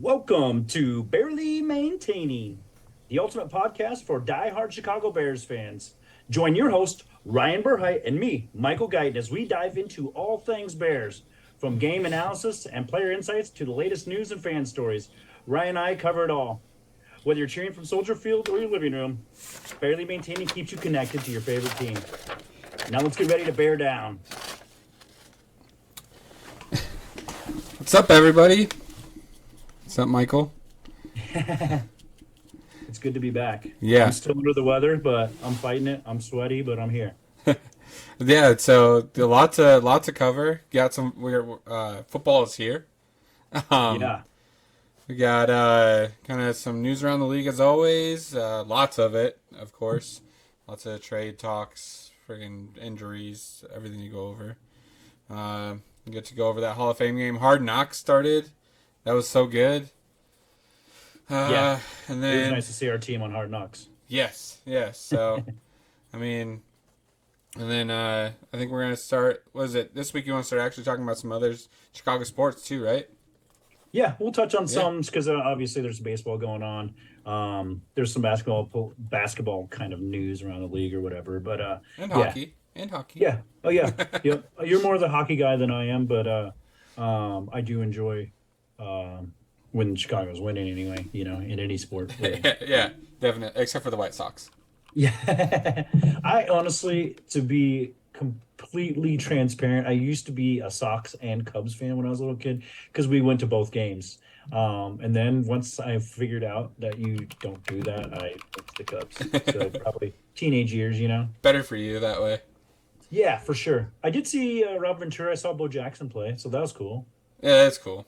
Welcome to Barely Maintaining, the ultimate podcast for die-hard Chicago Bears fans. Join your host, Ryan Burheit, and me, Michael Guyton, as we dive into all things Bears, from game analysis and player insights to the latest news and fan stories. Ryan and I cover it all. Whether you're cheering from Soldier Field or your living room, Barely Maintaining keeps you connected to your favorite team. Now let's get ready to bear down. What's up, everybody? What's up, Michael? It's good to be back. Yeah. I'm still under the weather, but I'm fighting it. I'm sweaty, but I'm here. Yeah, so lots of cover. Got some weird football is here. Yeah. We got kind of some news around the league as always. Lots of it, of course. Lots of trade talks, friggin' injuries, everything you go over. We get to go over that Hall of Fame game. Hard Knocks started. That was so good. Yeah. And It was then nice to see our team on Hard Knocks. yes. So I mean, and then I think we're gonna start. What is it this week? You want to start actually talking about some others Chicago sports too, right? Yeah, we'll touch on Yeah. some because obviously there's baseball going on. There's some basketball kind of news around the league or whatever. But And yeah, hockey. And hockey. yeah, oh yeah, yeah. You're more the hockey guy than I am, but I do enjoy when Chicago's winning anyway. In any sport. Really. Yeah, definitely. Except for the White Sox. Yeah, I honestly, to be completely transparent, I used to be a Sox and Cubs fan when I was a little kid because we went to both games. And then once I figured out that you don't do that, I went to the Cubs. So probably teenage years. Better for you that way. Yeah, for sure. I did see Rob Ventura. I saw Bo Jackson play, so that was cool. Yeah, that's cool.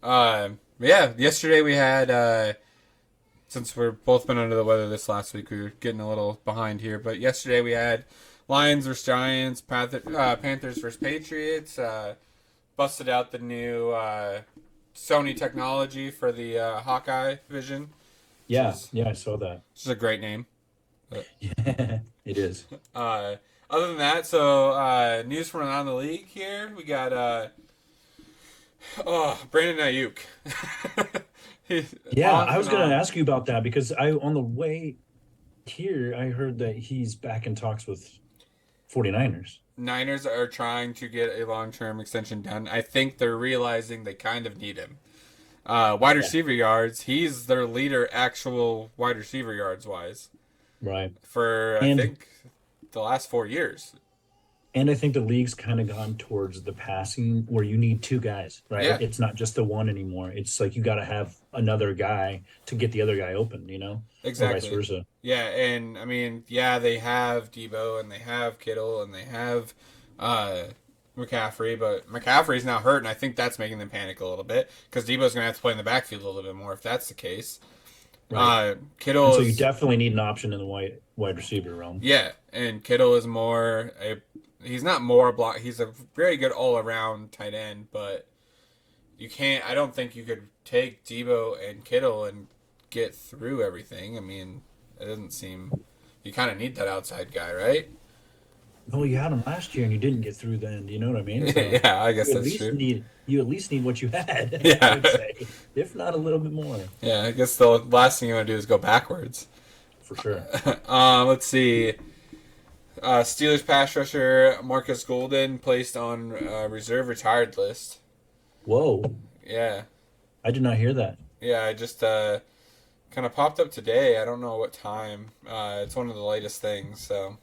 Yeah, yesterday we had since we're both been under the weather this last week, we were getting a little behind here. But yesterday we had Lions versus Giants, Panthers versus Patriots. Busted out the new Sony technology for the Hawkeye Vision. Yeah, Is, yeah, I saw that. which is a great name. But, Yeah, it is. other than that, so news from around the league here. We got Brandon Ayuk. Yeah, Off I was and going on. to ask you about that because on the way here, I heard that he's back in talks with 49ers. Niners are trying to get a long-term extension done. I think they're realizing they kind of need him. Wide Yeah. receiver yards, he's their leader, actual wide receiver yards wise Right. for I And think the last 4 years. and I think the league's kind of gone towards the passing where you need two guys, right? Yeah, It's not just the one anymore. It's like you got to have another guy to get the other guy open, or vice exactly. versa. Yeah, and I mean, yeah, they have Debo and they have Kittle and they have uh, McCaffrey, but McCaffrey's now hurt, and I think that's making them panic a little bit because Debo's gonna have to play in the backfield a little bit more if that's the case. Right. And Kittle so you is definitely need an option in the wide receiver realm. yeah, and Kittle is he's not more block. He's a very good all around tight end, but you can't. I don't think you could take Debo and Kittle and get through everything. I mean, it doesn't seem. You kind of need that outside guy, right? Well, you had him last year and you didn't get through then. You know what I mean? So Yeah, I guess you at that's least true. need what you had, I would Yeah, say, if not a little bit more, yeah. I guess the last thing you want to do is go backwards. for sure. Let's see. Steelers pass rusher Marcus Golden placed on reserve retired list. Whoa, Yeah, I did not hear that. yeah. I just kind of popped up today. I don't know what time. It's one of the latest things. So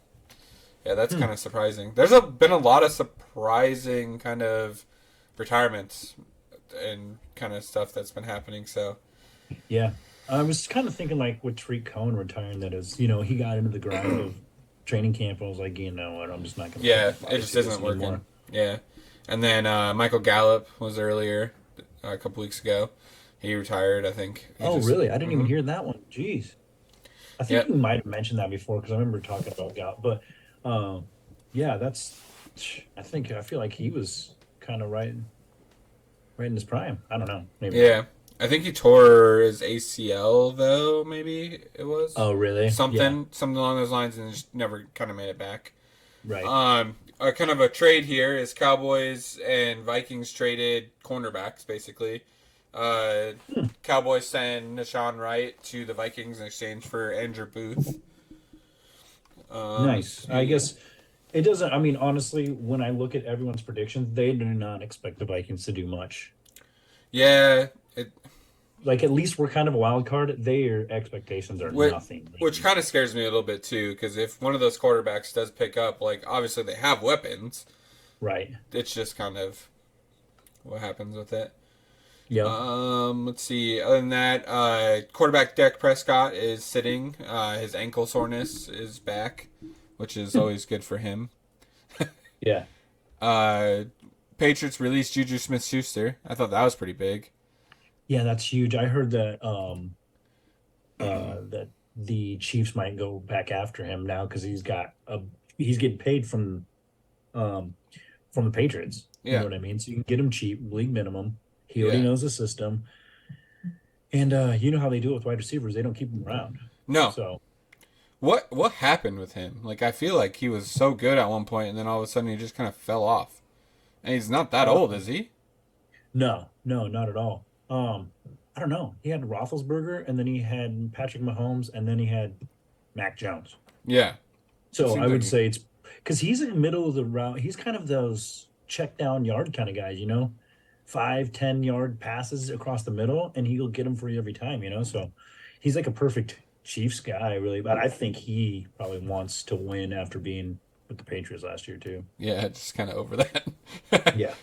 yeah, that's Hmm. kind of surprising. Been a lot of surprising kind of retirements and kind of stuff that's been happening. So Yeah. I was kind of thinking like with Tariq Cohen retiring, that is, he got into the grind of training camp and I was like, you know what, I'm just not going to yeah, it just obviously this isn't working. anymore. Yeah, and then Michael Gallup was earlier a couple weeks ago. He retired, I think. He Oh, just really? I didn't even mhm. hear that one. Jeez. I think Yep. you might have mentioned that before because I remember talking about Gal. But yeah, I feel like he was kind of right in his prime. I don't know. Maybe not. Yeah, I think he tore his ACL though. Maybe it was Oh, really? Yeah. something along those lines, and just never kind of made it back. Right. A kind of a trade here is Cowboys and Vikings traded cornerbacks basically. Uh, Hmm, Cowboys send Nashawn Wright to the Vikings in exchange for Andrew Booth. Let's nice. I see. guess it doesn't. I mean, honestly, when I look at everyone's predictions, they do not expect the Vikings to do much. Yeah, it Like at least we're kind of a wild card. Their expectations are which, nothing. which kind of scares me a little bit too, because if one of those quarterbacks does pick up, like obviously they have weapons. Right. It's just kind of what happens with it. Yep. Let's see. Other than that, quarterback Dak Prescott is sitting. His ankle soreness is back, which is always good for him. Yeah. Uh, Patriots released Juju Smith-Schuster. I thought that was pretty big. Yeah, that's huge. I heard that the Chiefs might go back after him now because he's getting paid um from the Patriots. You know Yeah, what I mean? So you can get him cheap, league minimum. He already yeah. knows the system. And you know how they do it with wide receivers, they don't keep them around. No, So what happened with him? Like I feel like he was so good at one point, and then all of a sudden he just kind of fell off. And he's not that old, uh is he? no, no, not at all. I don't know. He had Roethlisberger and then he had Patrick Mahomes and then he had Mac Jones. Yeah, it So I seems would like say it's because he's in the middle of the route. He's kind of those check down yard kind of guys, 5, 10 yard passes across the middle, and he'll get them for you every time, So he's like a perfect Chiefs guy, really. But I think he probably wants to win after being with the Patriots last year too. yeah, just kind of over that. Yeah.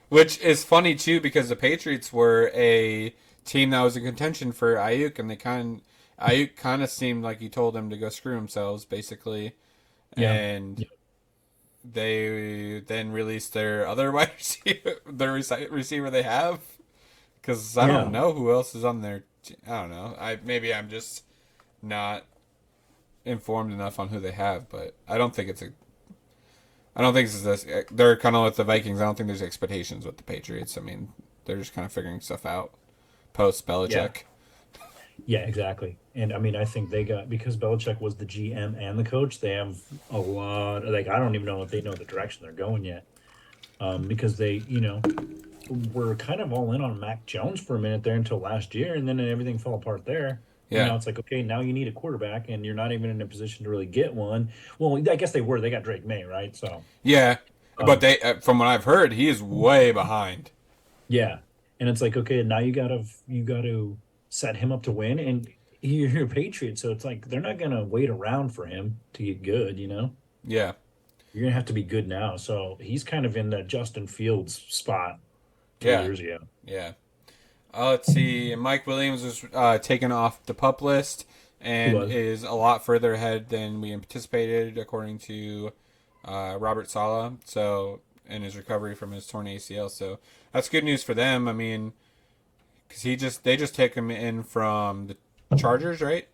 Which is funny too because the Patriots were a team that was in contention for Ayuk, and Ayuk kind of seemed like he told them to go screw themselves, basically, Yeah. and they then released their other wide receiver, receiver they have, because I don't Yeah. know who else is on their. I don't know. Maybe I'm just not informed enough on who they have, but I don't think it's a. I don't think it's this. They're kind of with the Vikings. I don't think there's expectations with the Patriots. I mean, they're just kind of figuring stuff out post Yeah. Belichick. Yeah, exactly. And I mean, I think they got because Belichick was the GM and the coach, they have a lot like I don't even know if they know the direction they're going yet. Because they, were kind of all in on Mac Jones for a minute there until last year, and then everything fell apart there. And Yeah, now it's like, okay, now you need a quarterback, and you're not even in a position to really get one. Well, I guess they were. They got Drake May, right? So, yeah, but um, they, from what I've heard, he is way behind. yeah. And it's like, okay, now you got to set him up to win, and you're a Patriot, so it's like they're not gonna wait around for him to get good. Yeah, You're gonna have to be good now. So he's kind of in that Justin Fields spot two yeah, years ago. yeah. Let's see. Mike Williams was taken off the pup list He and was. is a lot further ahead than we anticipated, according to Robert Sala. So, in his recovery from his torn ACL, so that's good news for them. I mean, because they just take him in from the Chargers, right?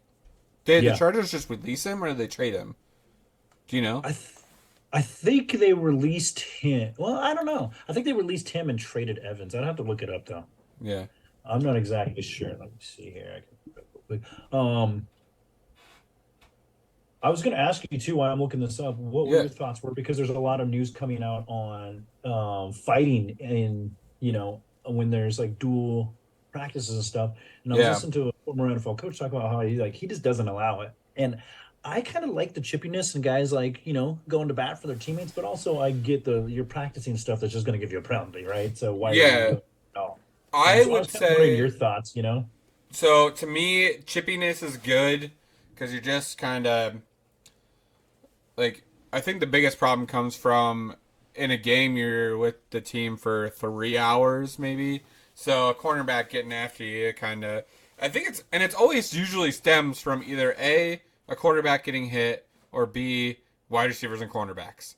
Did the Yeah. Chargers just release him, or did they trade him? Do you know? I th I think they released him. Well, I don't know. I think they released him and traded Evans. I'd have to look it up though. Yeah, I'm not exactly sure. Let me see here. I can look it up real quick. I was going to ask you too while I'm looking this up. What were yeah, your thoughts were because there's a lot of news coming out on fighting in when there's like dual practices and stuff. And I was yeah, listening to a former NFL coach talk about how he just doesn't allow it. And I kind of like the chippiness and guys like going to bat for their teammates, but also I get you're practicing stuff that's just going to give you a penalty, right? So why are you even yeah. doing it at all? I So I was would kind of wondering say your thoughts. so. To me, chippiness is good because you're just kind of like. I think the biggest problem comes from in a game you're with the team for 3 hours maybe. So a cornerback getting after you kind of. I think it's always usually stems from either a quarterback getting hit or B wide receivers and cornerbacks.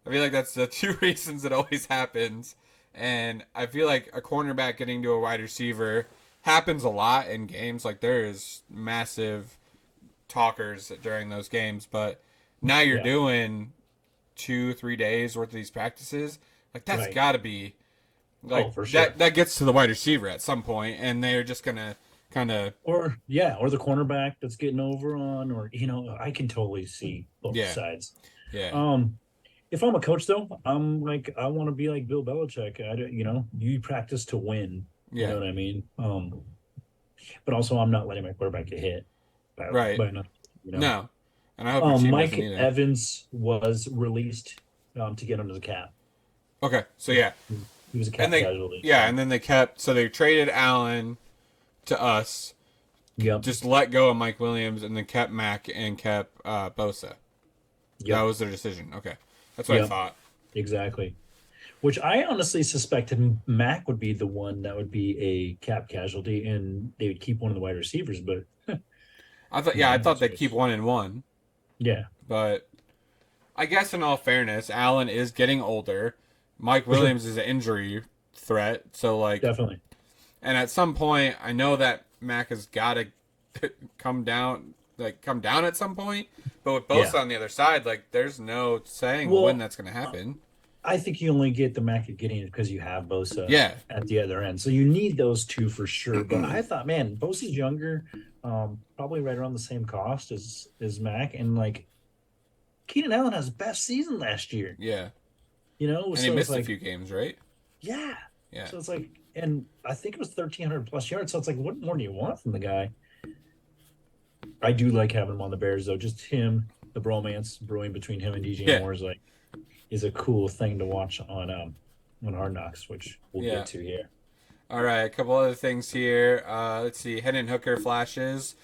I feel like that's the two reasons it always happens. And I feel like a cornerback getting to a wide receiver happens a lot in games. Like there is massive talkers during those games, but now you're Yeah, doing 2 3 days worth of these practices. Like that's right. got to be Oh, like for that. sure. That gets to the wide receiver at some point, and they're just gonna kind of Or yeah, or the cornerback that's getting over on, or I can totally see both yeah, sides. yeah, Um, if I'm a coach though, I'm like I want to be like Bill Belichick. I don't, you practice to win. You Yeah. know what I mean? But also I'm not letting my quarterback get hit Right. by enough, you know. No. And I hope your team doesn't Mike either. Evans was released to get under the cap. Okay. So yeah. He was a And cap they casualty. yeah, So and then they kept so they traded Allen to us, yep, just let go of Mike Williams, and then kept Mack and kept Bosa. That yep, was their decision. Okay. That's what I yep, thought. exactly. Which I honestly suspected Mac would be the one that would be a cap casualty, and they would keep one of the wide receivers. But I no, thought it's they'd keep just 1-1. yeah, But I guess in all fairness, Allen is getting older. Mike for sure, Williams is an injury threat. So like definitely. and at some point I know that Mac has gotta come down at some point. But with Yeah. Bosa on the other side, like there's no saying when Well, that's gonna uh, happen. I think you only get the Mac you're getting because you have Bosa Yeah. at the other end, so you need those two for sure. But I thought, man, Bosa's younger, probably right around the same cost as Mac, and like Keenan Allen has the best season last year. Yeah. You know, And he so it's missed a like, few games, right? yeah. Yeah. So it's like, and I think it was 1,300 plus yards. So it's like, what more do you want from the guy? I do like having him on the Bears though. Just him, the bromance brewing between him and DJ Yeah. Moore is a cool thing to watch on Hard Knocks, which we'll Yeah. get to here. All right, a couple other things here. Let's see. Hendon Hooker flashes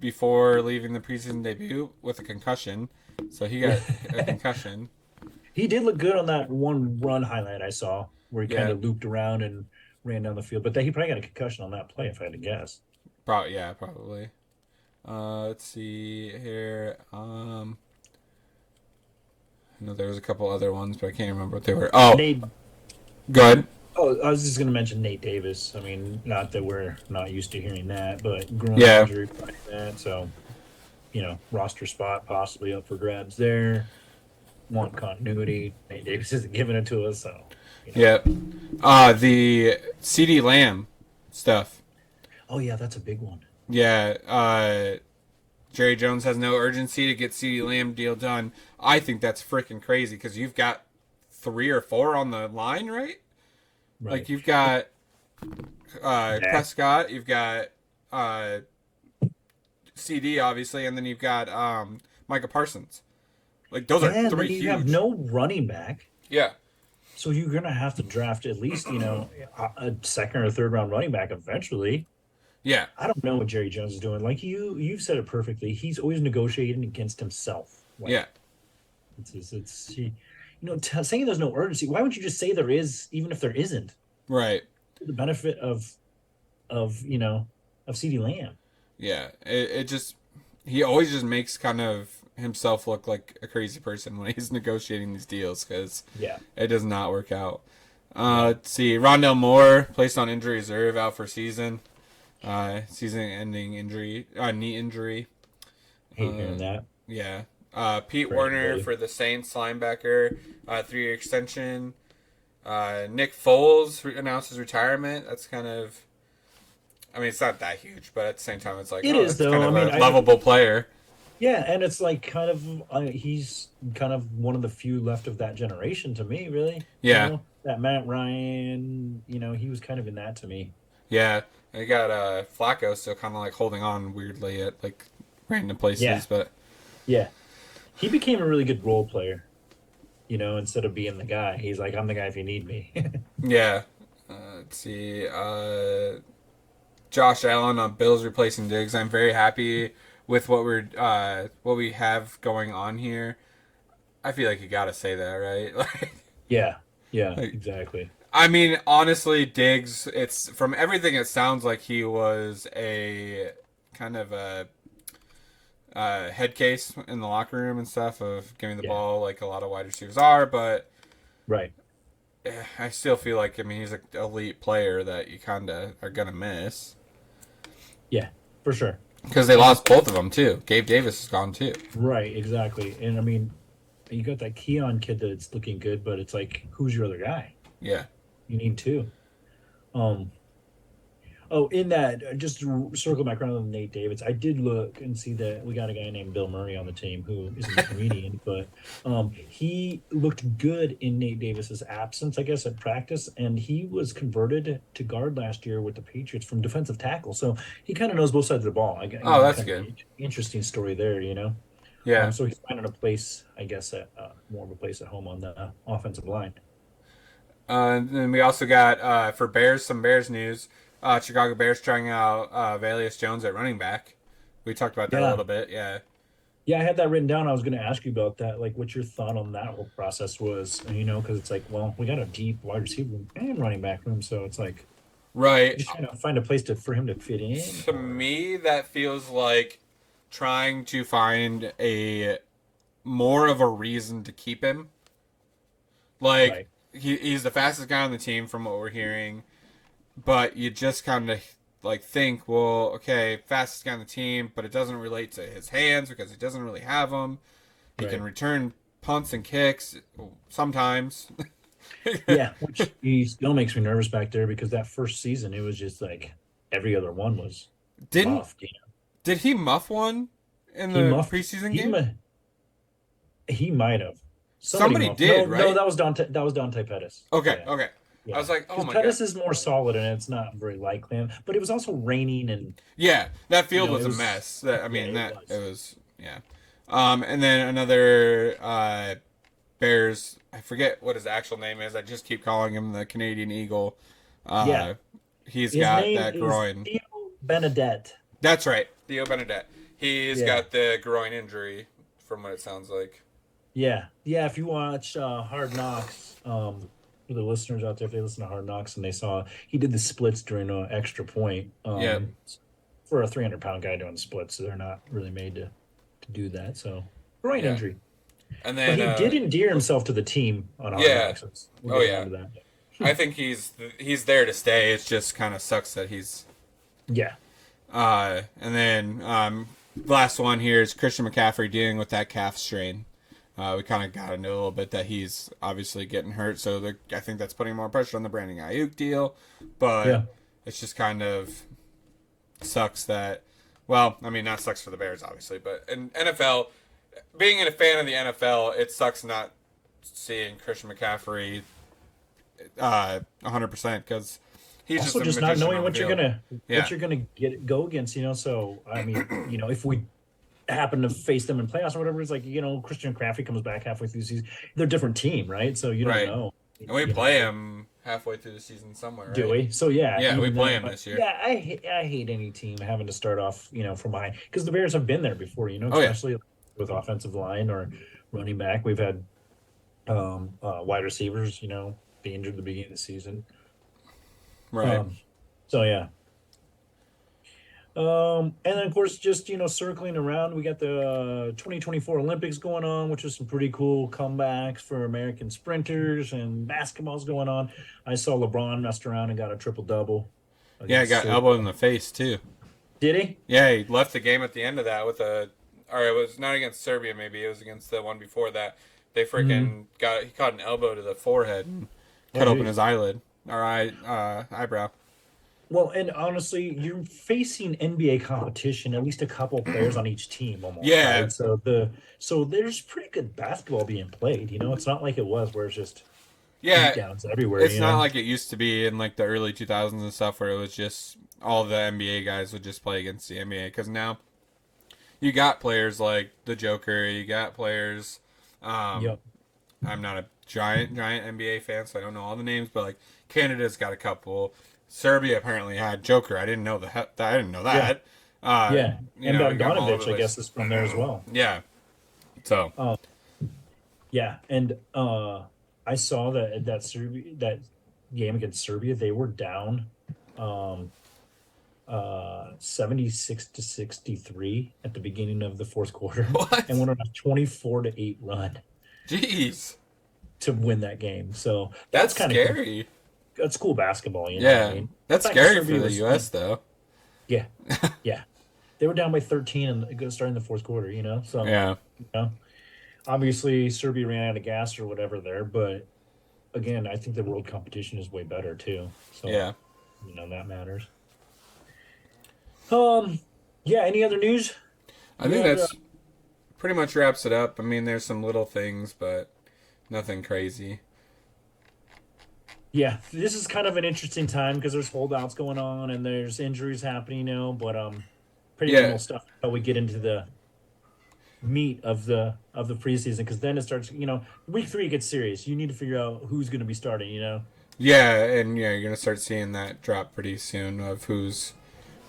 before leaving the preseason debut with a concussion. So he got a concussion. He did look good on that one run highlight I saw where he kind Yeah, of looped around and ran down the field. But he probably got a concussion on that play, if I had to guess. probably. Let's see here. I know there was a couple other ones, but I can't remember what they were. Oh, Nate. go ahead. Oh, I was just going to mention Nate Davis. I mean, not that we're not used to hearing that, but groin Yeah, injury, like that. So, roster spot possibly up for grabs there. Want continuity. Nate Davis isn't giving it to us, so. yeah. The CD Lamb stuff. Oh yeah, that's a big one. Yeah, Jerry Jones has no urgency to get CeeDee Lamb deal done. I think that's freaking crazy because you've got 3 or 4 on the line, right? Like Right. you've got Yeah. Prescott, you've got uh, CD obviously, and then you've got Micah Parsons. Like those are Yeah, and then 3 you have huge. no running back. Yeah, So you're gonna have to draft at least, a second or third round running back eventually. yeah, I don't know what Jerry Jones is doing. Like you've said it perfectly. He's always negotiating against himself. Like yeah, saying there's no urgency. Why wouldn't you just say there is, even if there isn't? right. For the benefit of CD Lamb. Yeah, it just he always just makes kind of himself look like a crazy person when he's negotiating these deals because Yeah. it does not work out. Yeah. Let's see. Rondell Moore placed on injury reserve, out for season. Season-ending injury, knee injury. Hate hearing Uh, that. yeah. Pete For Warner anybody. for the Saints linebacker, 3-year extension. Nick Foles announces retirement. That's kind of, I mean, it's not that huge, but at the same time, it's like, It oh, is that's kind though. I of mean, a lovable player. yeah, and it's like kind of he's kind of one of the few left of that generation to me, really. Yeah. That Matt Ryan, he was kind of in that to me. Yeah. They got Flacco still kind of like holding on weirdly at like random places, Yeah. but Yeah. He became a really good role player, instead of being the guy. He's like, I'm the guy if you need me. yeah. Let's see. Josh Allen on Bills replacing Diggs. I'm very happy with what we have going on here. I feel like you got to say that, right? Yeah. Yeah, Like, exactly. I mean, honestly, Diggs. It's from everything. It sounds like he was a kind of a head case in the locker room and stuff of giving the Yeah. ball like a lot of wide receivers are, but Right. I still feel like he's an elite player that you kind of are gonna miss Yeah, for sure. because they lost both of them too. Gabe Davis is gone too. Right, exactly. And I mean, you got that Keon kid that's looking good, but it's like, who's your other guy? Yeah, You need two. Um, Oh, in that, just to circle back around on Nate Davis, I did look and see that we got a guy named Bill Murray on the team who isn't a comedian, but he looked good in Nate Davis's absence, I guess, at practice, and he was converted to guard last year with the Patriots from defensive tackle, so he kind of knows both sides of the ball. Oh, that's Kind of good. an interesting story there, you know. Yeah. So he's finding a place, I guess, at more of a place at home on the offensive line. And then we also got for Bears some Bears news. Chicago Bears trying out Valius Jones at running back. We talked about that a Yeah, little bit. Yeah. yeah, I had that written down. I was going to ask you about that, like what your thought on that whole process was, because it's like, well, we got a deep wide receiver and running back room, so it's like Right. just trying to find a place for him to fit in, To or me, that feels like trying to find a more of a reason to keep him. Like right, he's the fastest guy on the team from what we're hearing, but you just kind of like think, well, okay, fastest guy on the team, but it doesn't relate to his hands because he doesn't really have them. He can right, return punts and kicks sometimes. yeah, which he still makes me nervous back there because that first season it was just like every other one was Didn't muffed. did he muff one in He the muffed. preseason He game? mu- he might have somebody Somebody muffed. did, No, no, right? that was Dante. That was Dante Pettis. Okay, Yeah. okay. I Yeah, was like, oh because my god. Pettis is more solid and it's not very likely him. But it was also raining and Yeah, that field was it a was mess. That I yeah, mean, it that it was. was yeah. And then another Bears. I forget what his actual name is. I just keep calling him the Canadian Eagle. Yeah, Uh, he's his got name that is groin. Theo Benedette. That's right, Theo Benedette. He's Yeah, got the groin injury, from what it sounds like. yeah, yeah. If you watch Hard Knocks, for the listeners out there, if they listen to Hard Knocks and they saw he did the splits during an extra point, Yeah, for a 300-pound guy doing splits, so they're not really made to do that. So groin yeah. injury. And But then he did endear himself to the team on Hard yeah, Knocks. We'll oh get yeah. around to that. I think he's there to stay. It just kind of sucks that he's. Yeah. And then last one here is Christian McCaffrey dealing with that calf strain. We kind of got into a little bit that he's obviously getting hurt, so I think that's putting more pressure on the Brandon Ayuk deal. But Yeah. it's just kind of sucks that. Well, I mean, not sucks for the Bears, obviously, but in NFL, being a fan of the NFL, it sucks not seeing Christian McCaffrey 100% because he's just Also, a just not magician knowing on the what you're field. what Yeah. you're gonna go against, So I mean, if we happen to face them in playoffs or whatever, it's like Christian McCaffrey comes back halfway through the season. They're a different team, right? So you don't Right. know. And we You play know, him halfway through the season somewhere, do right? we? So yeah, Yeah, we even play that. him But this year. yeah, I hate any team having to start off, from behind because the Bears have been there before, Oh yeah, especially with offensive line or running back. We've had wide receivers, be injured at the beginning of the season. right. Um, so yeah. And then of course, just circling around, we got the 2024 Olympics going on, which is some pretty cool comebacks for American sprinters, and basketball's going on. I saw LeBron messed around and got a triple double Yeah, I against got elbowed in Serbia. the face too. Did he? Yeah, he left the game at the end of that with a. Or it was not against Serbia, maybe it was against the one before that. They Hmm. freaking got he caught an elbow to the forehead and Oh, cut open his geez. eyelid or eyebrow. Well, and honestly, you're facing NBA competition, at least a couple of players on each team almost, Yeah, right? So there's pretty good basketball being played, It's not like it was where it's just beat yeah. downs everywhere, It's not like it used to be in like the early 2000s and stuff where it was just all the NBA guys would just play against the NBA because now you got players like the Joker, you got players. Um, Yep. I'm not a giant NBA fan, so I don't know all the names, but like Canada's got a couple. Serbia apparently had Joker. I didn't know I didn't know Yeah. that. Uh, Yeah. And you got 'em all over Bogdanovich, the I guess, place. is from there as well. Yeah. So Uh, yeah. And I saw that game against Serbia, they were down um 76-63 at the beginning of the fourth quarter and what? went on a 24-8 run Jeez, to win that game. So that's that's kind of cool. scary. That's cool basketball, you know what I Yeah, mean? that's The fact that scary for Serbia the was, U.S. though. yeah, yeah. They were down by 13 and starting the fourth quarter, So, Yeah. you know, obviously Serbia ran out of gas or whatever there, but again, I think the world competition is way better too. So, Yeah. that matters. Um, yeah. Any other news? I You think had that's pretty much wraps it up. I mean, there's some little things, but nothing crazy. yeah. This is kind of an interesting time because there's holdouts going on and there's injuries happening, but pretty Yeah, minimal stuff until we get into the meat of the preseason because then it starts. Week 3 gets serious. You need to figure out who's going to be starting. yeah, and yeah, you're gonna start seeing that drop pretty soon of who's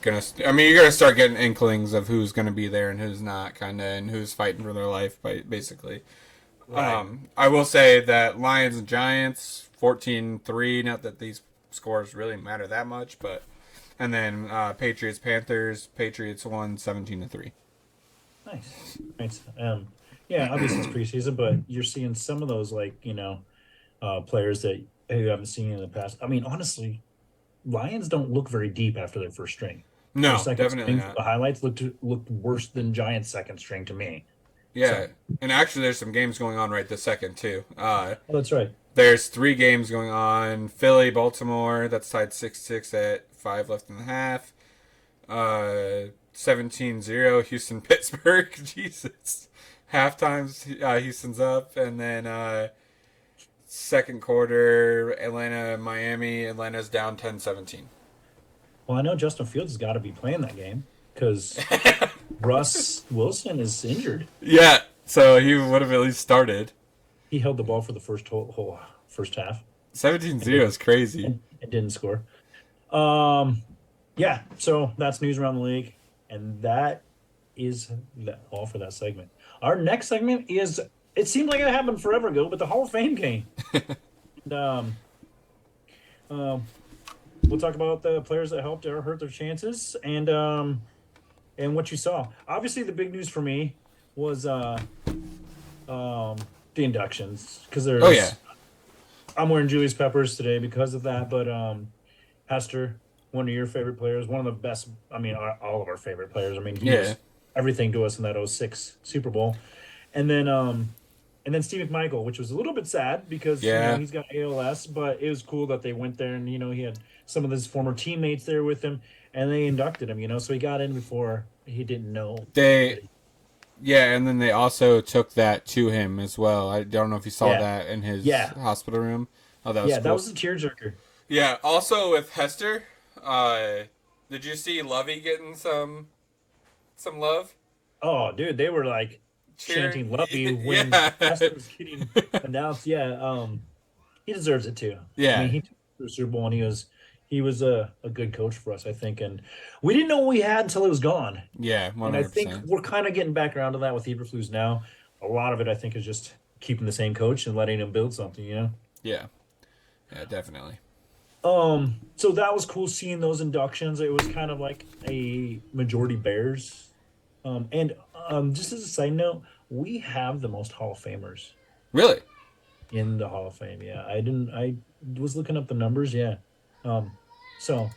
gonna. I mean, you're gonna start getting inklings of who's gonna be there and who's not, kind of, and who's fighting for their life, basically. Right. I will say that Lions and Giants 14-3. Not that these scores really matter that much, but and then Patriots Panthers. Patriots won 17-3. Nice. Nice. Yeah, obviously it's preseason, but you're seeing some of those players that you haven't seen in the past. I mean, honestly, Lions don't look very deep after their first string. Their No, second definitely string, not. the highlights looked worse than Giants' second string to me. Yeah, So, and actually, there's some games going on right this second too. oh, that's right. There's 3 games going on. Philly, Baltimore. That's tied 6-6 at 5 left in the half. 17-0. Houston, Pittsburgh. Jesus. Halftime, Houston's up, and then second quarter, Atlanta, Miami. Atlanta's down 10-17. Well, I know Justin Fields has got to be playing that game because Russ Wilson is injured. Yeah, so he would have at least started. He held the ball for the whole first half 17-0 and is crazy. and didn't score. Um, yeah, so that's news around the league, and that is all for that segment. Our next segment is it seemed like it happened forever ago, but the Hall of Fame came. And, um, we'll talk about the players that helped or hurt their chances, and what you saw. Obviously, the big news for me was the inductions because Oh, yeah. there's I'm wearing Julius Peppers today because of that, but Hester, one of your favorite players, one of the best. I mean, all of our favorite players. I mean, he Yeah. was everything to us in that '06 Super Bowl, and then Steve McMichael, which was a little bit sad because Yeah. he's got ALS, but it was cool that they went there and he had some of his former teammates there with him, and they inducted him. So he got in before he didn't know They that. Yeah, and then they also took that to him as well. I don't know if you saw Yeah, that in his yeah, hospital room. Oh, that was yeah. That cool. was a tearjerker. Yeah, also with Hester, uh, did you see Lovey getting some love? Oh, dude, they were like Cheering? chanting "Love you" when Yeah. Hester was getting announced. Yeah, he deserves it too. I mean, Yeah. he took us to the Super Bowl, and he was a good coach for us, I think. And we didn't know what we had until it was gone. Yeah, And I think 100%. we're kind of getting back around to that with Eberflus now. A lot of it, I think, is just keeping the same coach and letting him build something. Yeah. Yeah, definitely. So that was cool seeing those inductions. It was kind of like a majority Bears. And just as a side note, we have the most Hall of Famers Really? in the Hall of Fame. Yeah, I was looking up the numbers. Yeah. Um, so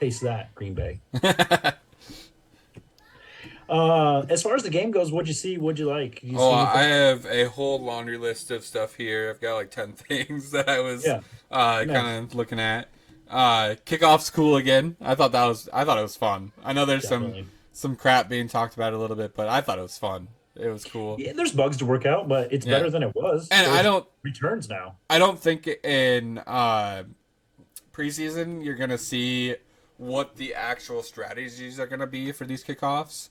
taste that, Green Bay. As far as the game goes, what'd you see? What'd you like? You Oh, see I anything? have a whole laundry list of stuff here. I've got like 10 things that I was Yeah, kind nice. of looking at. Kickoff's cool again. I thought it was fun. I know there's Definitely. some crap being talked about a little bit, but I thought it was fun. It was cool. Yeah, there's bugs to work out, but it's Yeah. better than it was. And There's returns now. I don't think in preseason you're going to see what the actual strategies are going to be for these kickoffs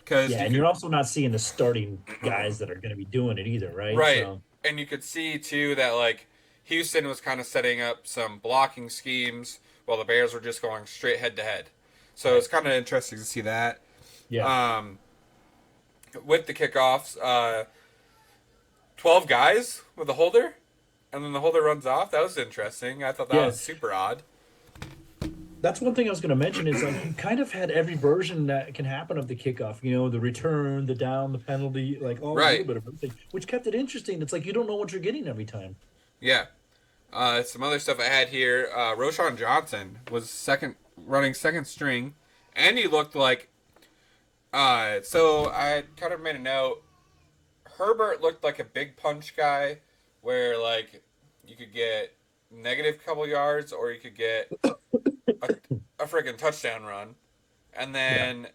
cuz Yeah, you and you're could also not seeing the starting guys that are going to be doing it either, right? right. So And you could see too that like Houston was kind of setting up some blocking schemes while the Bears were just going straight head to head. So right. it's kind of interesting to see that. Yeah. Um, with the kickoffs, 12 guys with a holder, and then the holder runs off. That was interesting. I thought that Yeah. was super odd. That's one thing I was going to mention is like you kind of had every version that can happen of the kickoff, the return, the down, the penalty, like all a little Right. bit of everything, which kept it interesting. It's like you don't know what you're getting every time. Yeah. Some other stuff I had here. Roshan Johnson was running second string, and he looked like. So I kind of made a note. Herbert looked like a big punch guy, where like you could get negative couple yards, or you could get a, a freaking touchdown run. And Yeah. then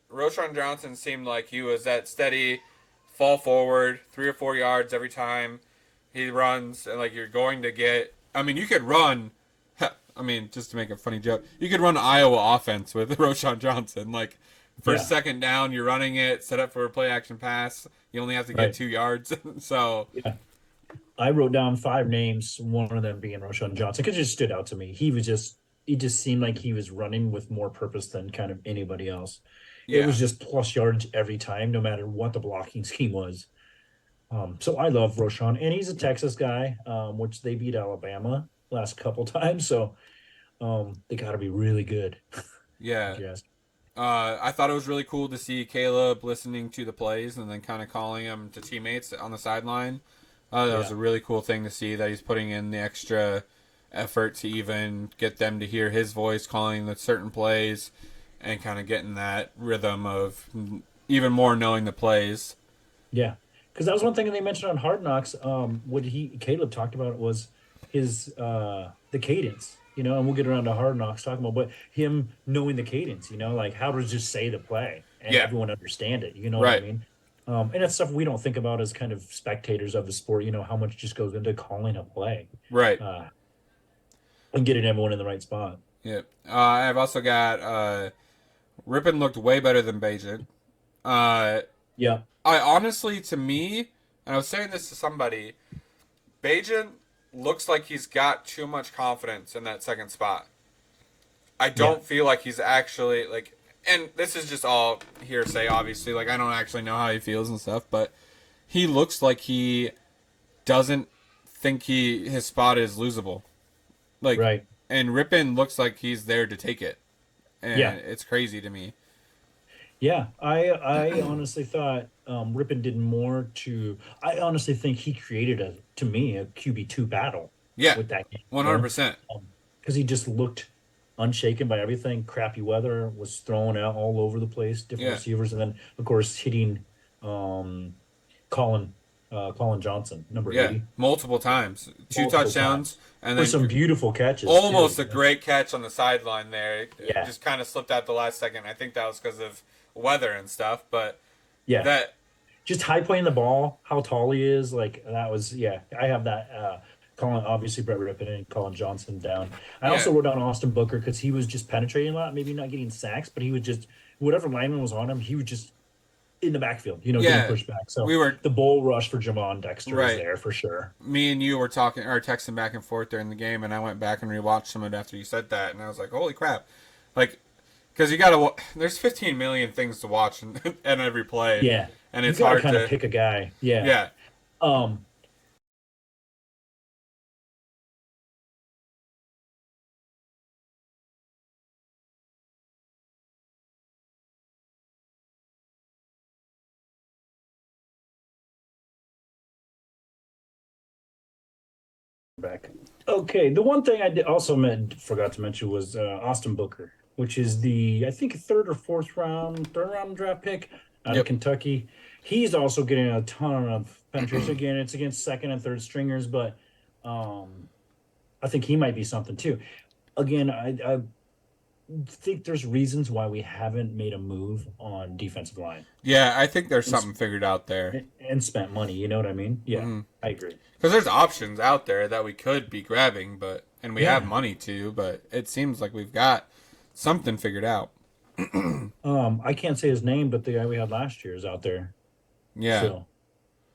Roshan Johnson seemed like he was that steady fall forward, 3 or 4 yards every time he runs, and like you're going to get. I mean, you could run. I mean, just to make a funny joke, you could run Iowa offense with Roshan Johnson. Like first, Yeah. second down, you're running it, set up for a play action pass. You only have to get Right. 2 yards. So Yeah. I wrote down five names, one of them being Roshan Johnson, because it just stood out to me. He just seemed like he was running with more purpose than kind of anybody else. It yeah, was just plus yards every time, no matter what the blocking scheme was. So I love Roshan, and he's a Texas guy, which they beat Alabama last couple times. So they got to be really good, if yeah. you ask. I thought it was really cool to see Caleb listening to the plays and then kind of calling them to teammates on the sideline. That was Yeah, a really cool thing to see that he's putting in the extra effort to even get them to hear his voice calling the certain plays and kind of getting that rhythm of even more knowing the plays. yeah, because that was one thing they mentioned on Hard Knocks. What he Caleb talked about was his the cadence, and we'll get around to Hard Knocks talking about, but him knowing the cadence, like how to just say the play and Yeah, everyone understand it. You know what I right, mean? And that's stuff we don't think about as kind of spectators of the sport. How much just goes into calling a play, right. uh, and getting everyone in the right spot. Yeah. I've also got Ripon looked way better than Bajan. Uh, Yeah, I honestly, to me, and I was saying this to somebody, Bajan looks like he's got too much confidence in that second spot. I yeah, don't feel like he's actually like, and this is just all hearsay, obviously. Like I don't actually know how he feels and stuff, but he looks like he doesn't think his spot is losable. Like, right. and Ripon looks like he's there to take it, Yeah, and it's crazy to me. yeah. I honestly thought Ripon did more to. I honestly think he created to me a QB2 battle Yeah, with that game. 100%. Because he just looked unshaken by everything. Crappy weather was thrown out all over the place, different Yeah, receivers, and then of course hitting um Colin Colin Johnson, number yeah, 80, multiple times, two multiple touchdowns, times and for then some beautiful catches too. almost a great catch on the sideline there. It Yeah, just kind of slipped out the last second. I think that was because of weather and stuff, but yeah. that Just high playing the ball, how tall he is, like that was, yeah. I have that. Colin, obviously Brett Rippon and Colin Johnson down. I yeah, also wrote down Austin Booker because he was just penetrating a lot, maybe not getting sacks, but he was just whatever lineman was on him, he was just in the backfield, getting yeah, pushed back. So we were the bull rush for Javon Dexter is right. there for sure. Me and you were talking or texting back and forth during the game, and I went back and rewatched some of it after you said that, and I was like, "Holy crap!" Like, because you gotta, there's 15 million things to watch in every play, Yeah, and you it's got to hard kind of to, pick a guy. Yeah. yeah, Um, back. Okay, the one thing I did also forgot to mention was Austin Booker, which is the I think third round draft pick out of yep, Kentucky. He's also getting a ton of penetration. Again, it's against second and third stringers, but um, I think he might be something too. Again, I think there's reasons why we haven't made a move on defensive line yeah. I think there's and, something figured out there. and spent money. You know what I mean? Yeah, Mm-hmm. I agree. Because there's options out there that we could be grabbing, but and we have Yeah. money to, but it seems like we've got something figured out. I can't say his name, but the guy we had last year is out there Yeah. still.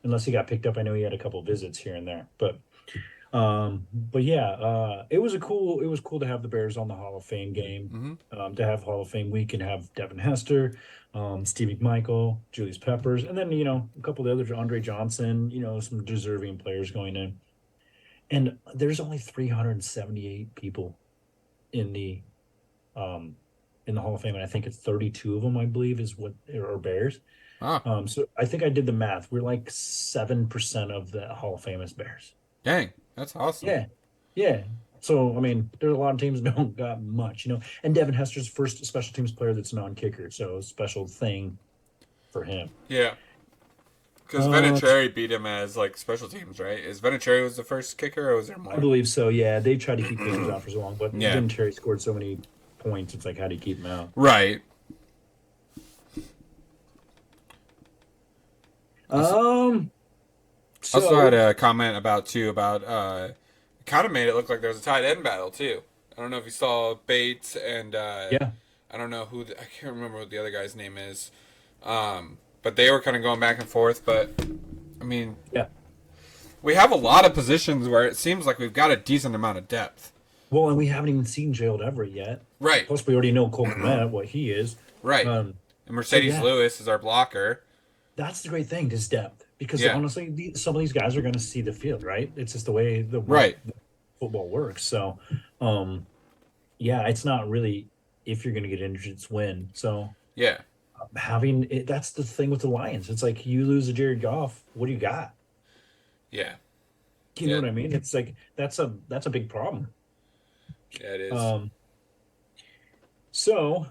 Unless he got picked up. I know he had a couple visits here and there. But yeah, it was cool to have the Bears on the Hall of Fame game. Mm-hmm. To have Hall of Fame week and have Devin Hester, Steve McMichael, Julius Peppers, and then a couple of the other Andre Johnson, some deserving players going in. And there's only 378 people in the um in the Hall of Fame, and I think it's 32 of them, I believe, is what are Bears. Ah, So I think I did the math. We're like 7% of the Hall of Fame is Bears. dang, that's awesome. Yeah, yeah. So I mean, there's a lot of teams that don't got much, And Devin Hester's first special teams player that's non-kicker, so a special thing for him. Yeah. Because Uh, Vinatieri beat him as like special teams, right? Is Vinatieri was the first kicker, or was there I more? believe so. Yeah, they tried to keep kickers out for so long, but Yeah. Vinatieri scored so many points. It's like, how do you keep him out? Right. Um. Also had So a comment about kind of made it look like there was a tight end battle too. I don't know if you saw Bates and yeah. I don't know I can't remember what the other guy's name is. But they were kind of going back and forth. But I mean, Yeah. we have a lot of positions where it seems like we've got a decent amount of depth. Well, and we haven't even seen Gerald Everett yet. Right, Plus, we already know Cole Kmet, what he is. right. Um. And So Mercedes yeah, Lewis is our blocker. that's the great thing, is depth. Because Yeah, honestly, some of these guys are going to see the field, right? It's just the way right. the football works. So, um, yeah, it's not really if you're going to get injured, it's when. So Yeah, having it, that's the thing with the Lions. It's like you lose a Jared Goff, what do you got? yeah, You know yeah, what I mean? It's like that's a big problem. yeah. It is. Um, so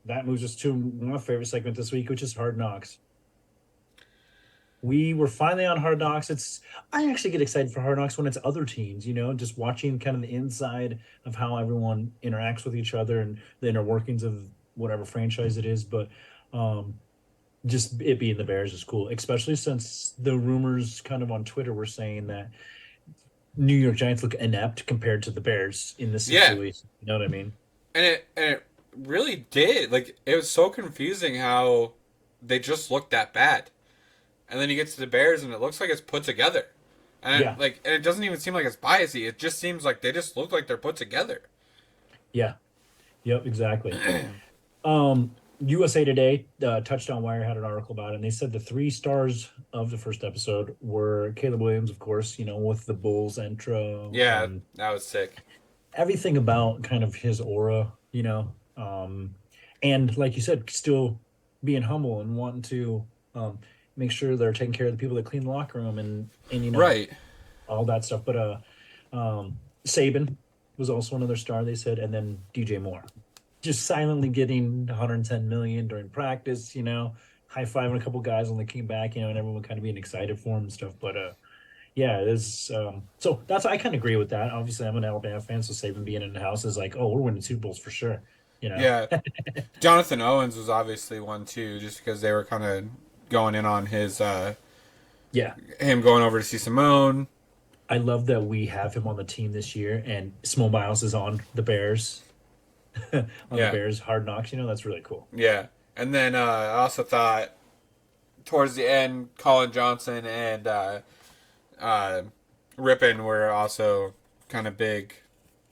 that moves us to my favorite segment this week, which is Hard Knocks. We were finally on Hard Knocks. I actually get excited for Hard Knocks when it's other teams, just watching kind of the inside of how everyone interacts with each other and the inner workings of whatever franchise it is. But um, just it being the Bears is cool, especially since the rumors kind of on Twitter were saying that New York Giants look inept compared to the Bears in this Yeah, situation. You know what I mean? and it really did. Like it was so confusing how they just looked that bad, and then you get to the Bears and it looks like it's put together, Yeah, and it doesn't even seem like it's biasy. It just seems like they just look like they're put together. yeah, yep, exactly. USA Today, Touchdown Wire had an article about it, and they said the three stars of the first episode were Caleb Williams, of course, with the Bulls intro Yeah, and that was sick. everything about kind of his aura, and like you said, still being humble and wanting to make sure they're taking care of the people that clean the locker room and Right. all that stuff. But Saban was also another star, they said, and then DJ Moore just silently getting 110 million during practice, high fiving a couple guys when they came back, and everyone kind of being excited for him and stuff. But yeah, it is. So that's I kind of agree with that. Obviously, I'm an Alabama fan, so Saban being in the house is like, oh, we're winning Super Bowls for sure. You know, Yeah, Jonathan Owens was obviously one too, just because they were kind of going in on his yeah. him going over to see Simone. I love that we have him on the team this year, and Small Miles is on the Bears, on the Yeah, Bears Hard Knocks. That's really cool. yeah. And then I also thought towards the end, Colin Johnson and uh, Rippon were also kind of big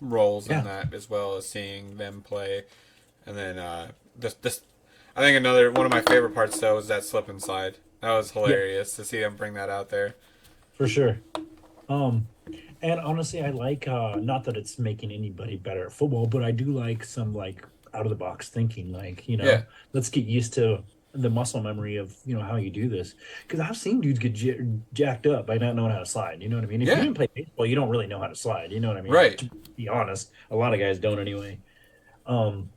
roles in Yeah, that, as well as seeing them play. And then this I think another one of my favorite parts though was that slip and slide. That was yeah, hilarious to see them bring that out there. for sure. Um, and honestly, I like not that it's making anybody better at football, but I do like some like out of the box thinking. Like, Yeah, let's get used to the muscle memory of how you do this. Because I've seen dudes get jacked up by not knowing how to slide. You know what I mean? If you yeah, didn't play baseball, you don't really know how to slide. You know what I mean? right. To be honest, a lot of guys don't anyway. Um,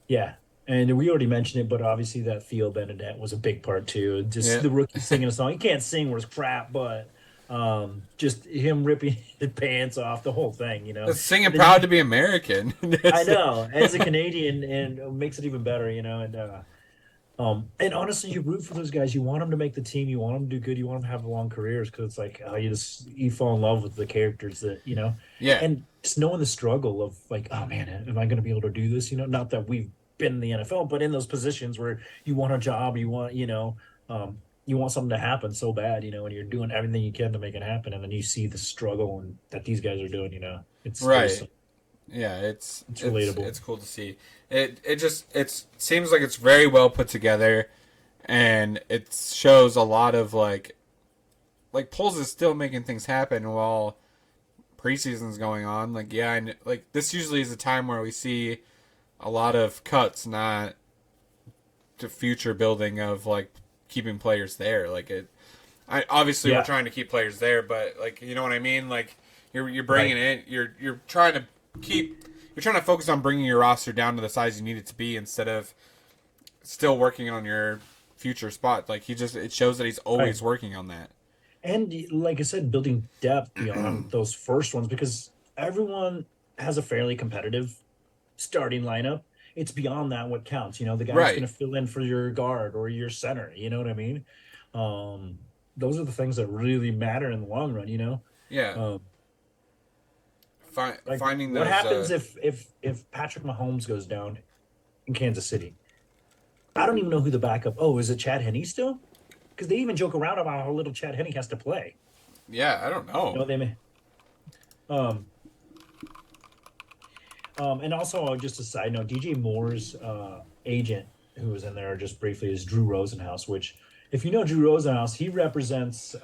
yeah. And we already mentioned it, but obviously that Theo Benedette was a big part too. Just Yeah, the rookie singing a song. He can't sing worth crap, but just him ripping his pants off, the whole thing. singing And then "Proud to Be American." I know, as a Canadian, and it makes it even better. And honestly, you root for those guys. You want them to make the team. You want them to do good. You want them to have long careers because it's like you fall in love with the characters that. Yeah, And just knowing the struggle of like, oh man, am I going to be able to do this? Not that we've been in the NFL, but in those positions where you want a job, you want something to happen so bad, and you're doing everything you can to make it happen, and then you see the struggle and that these guys are doing. It's right. awesome. Yeah, it's It's it's relatable. it's cool to see. It seems like it's very well put together, and it shows a lot of like Pulse is still making things happen while preseason's going on. Like yeah, like this usually is a time where we see a lot of cuts, not the future building of like keeping players there. Like it, I obviously we're Yeah. trying to keep players there, but like you know what I mean. Like you're bringing Right. in you're trying to keep you're trying to focus on bringing your roster down to the size you need it to be instead of still working on your future spot. Like it shows that he's Right. always working on that. And like I said, building depth beyond those first ones because everyone has a fairly competitive starting lineup. It's beyond that what counts. The guy that's going Right. to fill in for your guard or your center. You know what I mean? Those are the things that really matter in the long run, Yeah, Um, like finding what those. happens if Patrick Mahomes goes down in Kansas City? I don't even know who the backup. Oh, is it Chad Henne still? Because they even joke around about how little Chad Henne has to play. Yeah, I don't know. They may. Um, and also just a side note, DJ Moore's agent, who was in there just briefly, is Drew Rosenhaus. Which, if you know Drew Rosenhaus, he represents.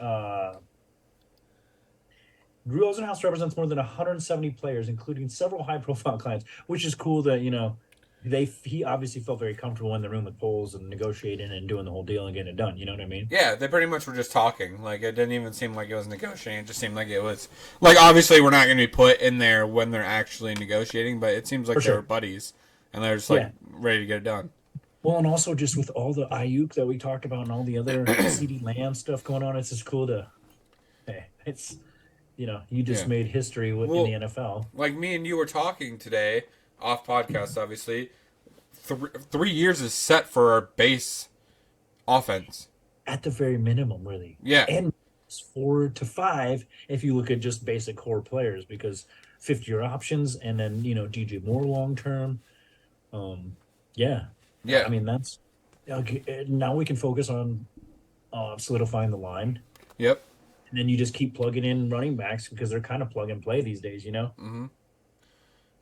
Drew Rosenhaus represents more than 170 players, including several high-profile clients, which is cool that he obviously felt very comfortable in the room with polls and negotiating and doing the whole deal and getting it done. You know what I mean? Yeah, they pretty much were just talking. Like it didn't even seem like it was negotiating. It just seemed like it was like obviously we're not going to be put in there when they're actually negotiating, but it seems like For they were sure. buddies and they're just like Yeah. ready to get it done. Well, and also just with all the Ayuk that we talked about and all the other CD Lamb stuff going on, it's just cool to, hey, you just Yeah. made history in the Well, NFL like me and you were talking today off podcast, obviously. 3 years is set for our base offense. at the very minimum, really. Yeah, And it's 4 to 5 if you look at just basic core players, because 50-year options and then, DJ Moore long term. Yeah. I yeah, mean, that's okay. Now we can focus on solidifying the line. yep, And then you just keep plugging in running backs because they're kind of plug and play these days, yeah.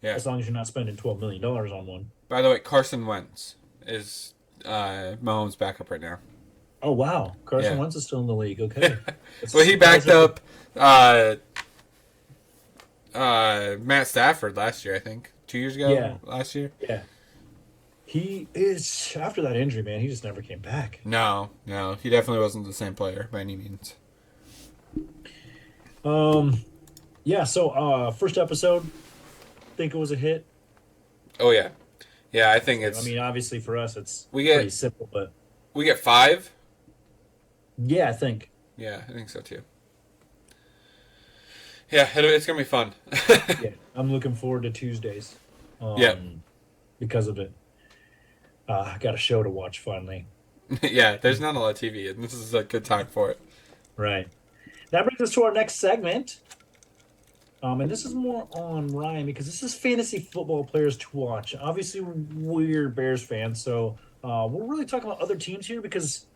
as long as you're not spending $12 million on one. By the way, Carson Wentz is Mahomes' backup right now. Oh wow, Carson Yeah. Wentz is still in the league. Okay, Well, he backed up uh, Matt Stafford last year, I think. 2 years ago? Yeah, Last year? yeah. He is after that injury, man. He just never came back. No, no. He definitely wasn't the same player by any means. Um, yeah. So, first episode, think it was a hit. Oh, yeah. Yeah, I think I mean, obviously for us, it's we pretty get simple, but we get 5. yeah, I think. Yeah, I think so too. Yeah, it's gonna be fun. Yeah, I'm looking forward to Tuesdays. Yeah, Because of it. I got a show to watch finally. yeah. There's not a lot of TV, and this is a good time for it. Right. That brings us to our next segment. And this is more on Ryan because this is fantasy football players to watch. Obviously, we're Bears fans, so we're really talking about other teams here because,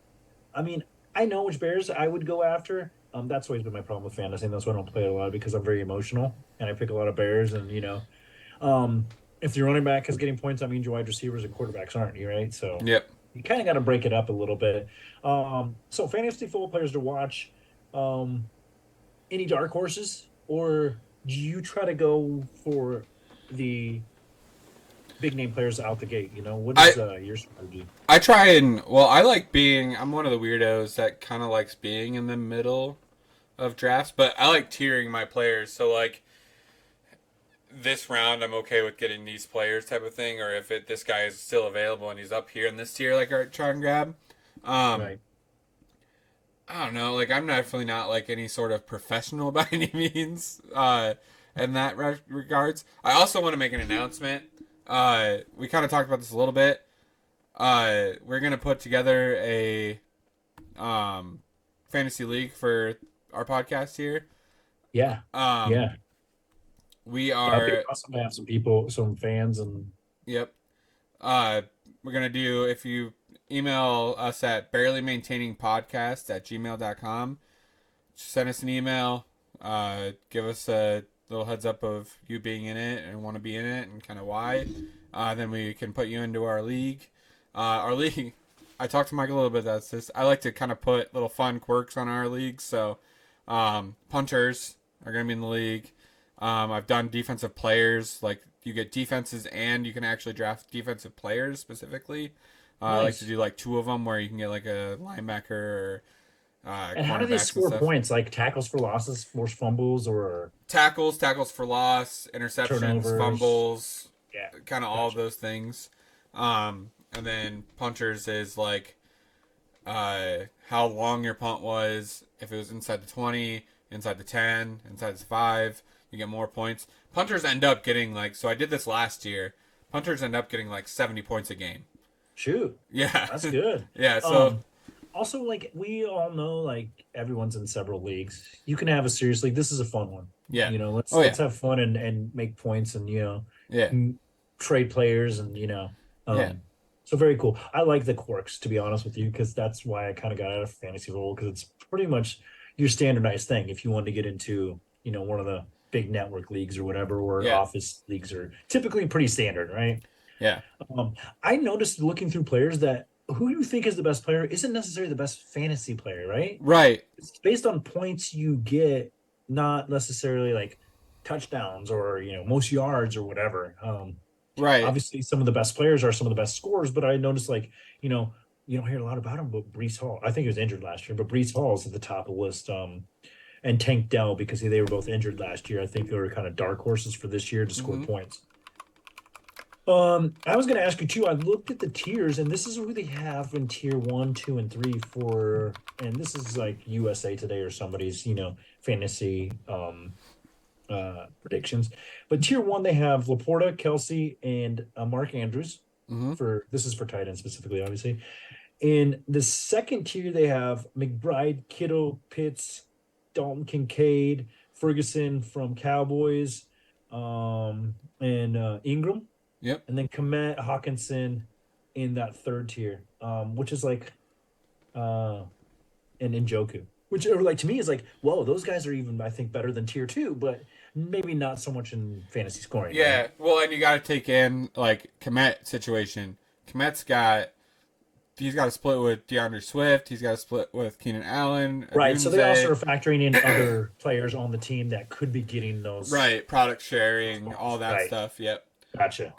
I mean, I know which Bears I would go after. That's always been my problem with fantasy, and that's why I don't play it a lot because I'm very emotional and I pick a lot of Bears. And if the running back is getting points, that means your wide receivers and quarterbacks aren't, you right? So Yep. you kind of got to break it up a little bit. So fantasy football players to watch. Any dark horses, or do you try to go for the big name players out the gate? What is your strategy? I try and I like being. I'm one of the weirdos that kind of likes being in the middle of drafts, but I like tiering my players. So like this round, I'm okay with getting these players type of thing, or if this guy is still available and he's up here in this tier, like I try and grab. Right. I don't know. Like I'm definitely not like any sort of professional by any means. In that regards, I also want to make an announcement. We kind of talked about this a little bit. We're gonna put together a fantasy league for our podcast here. Yeah. Um, Yeah. we It'd be are. awesome to have some people, some fans, and Yep. We're gonna do if you email us at barelymaintainingpodcast@gmail.com. Send us an email. Give us a little heads up of you being in it and want to be in it and kind of why. Then we can put you into our league. Our league, I talked to Mike a little bit about this. I like to kind of put little fun quirks on our league. So punters are going to be in the league. I've done defensive players. Like you get defenses and you can actually draft defensive players specifically. I like nice. to do like 2 of them where you can get like a linebacker or And how do they cornerbacks and score stuff. points? Like tackles for losses, forced fumbles, or Tackles for loss, interceptions, turnovers? fumbles, Yeah. kind of all of Gotcha. those things. And then punters is like how long your punt was. If it was inside the 20, inside the 10, inside the 5, you get more points. Punters end up getting like, so I did this last year. Punters end up getting like 70 points a game. Shoot, Yeah. that's good. Yeah. So Um, Also, like we all know, like everyone's in several leagues. You can have a serious league. This is a fun one. Yeah. Let's Oh let's yeah. have fun and make points and Yeah. m- trade players and Yeah. um. So very cool. I like the quirks to be honest with you because that's why I kind of got out of fantasy role because it's pretty much your standardized thing. If you want to get into one of the big network leagues or whatever, or Yeah. office leagues are typically pretty standard, right? Yeah. I noticed looking through players that who you think is the best player isn't necessarily the best fantasy player, right? Right. It's based on points you get, not necessarily like touchdowns or most yards or whatever. Right. Obviously, some of the best players are some of the best scorers, but I noticed like you don't hear a lot about him. But Brees Hall, I think he was injured last year, but Brees Hall is at the top of the list. And Tank Dell because they were both injured last year. I think they were kind of dark horses for this year to score Mm-hmm. points. I was going to ask you too. I looked at the tiers, and this is who they have in tier one, two, and three for, and this is like USA Today or somebody's, fantasy predictions. But tier one, they have Laporta, Kelsey, and Mark Andrews. Mm-hmm. For this is for tight end specifically, obviously. In the second tier, they have McBride, Kittle, Pitts, Dalton Kincaid, Ferguson from Cowboys, and Ingram, Yep. and then Komet Hawkinson in that third tier, which is like and Njoku, which are like to me is like, whoa, those guys are even I think better than tier two, but maybe not so much in fantasy scoring, right? Yeah. Well, and you got to take in like Komet situation. Komet's got he's got to split with DeAndre Swift. He's got to split with Keenan Allen, Right. So they also Adunze. are factoring in other players on the team that could be getting those. Right. Product sharing, all that Right. stuff. Yep. Gotcha.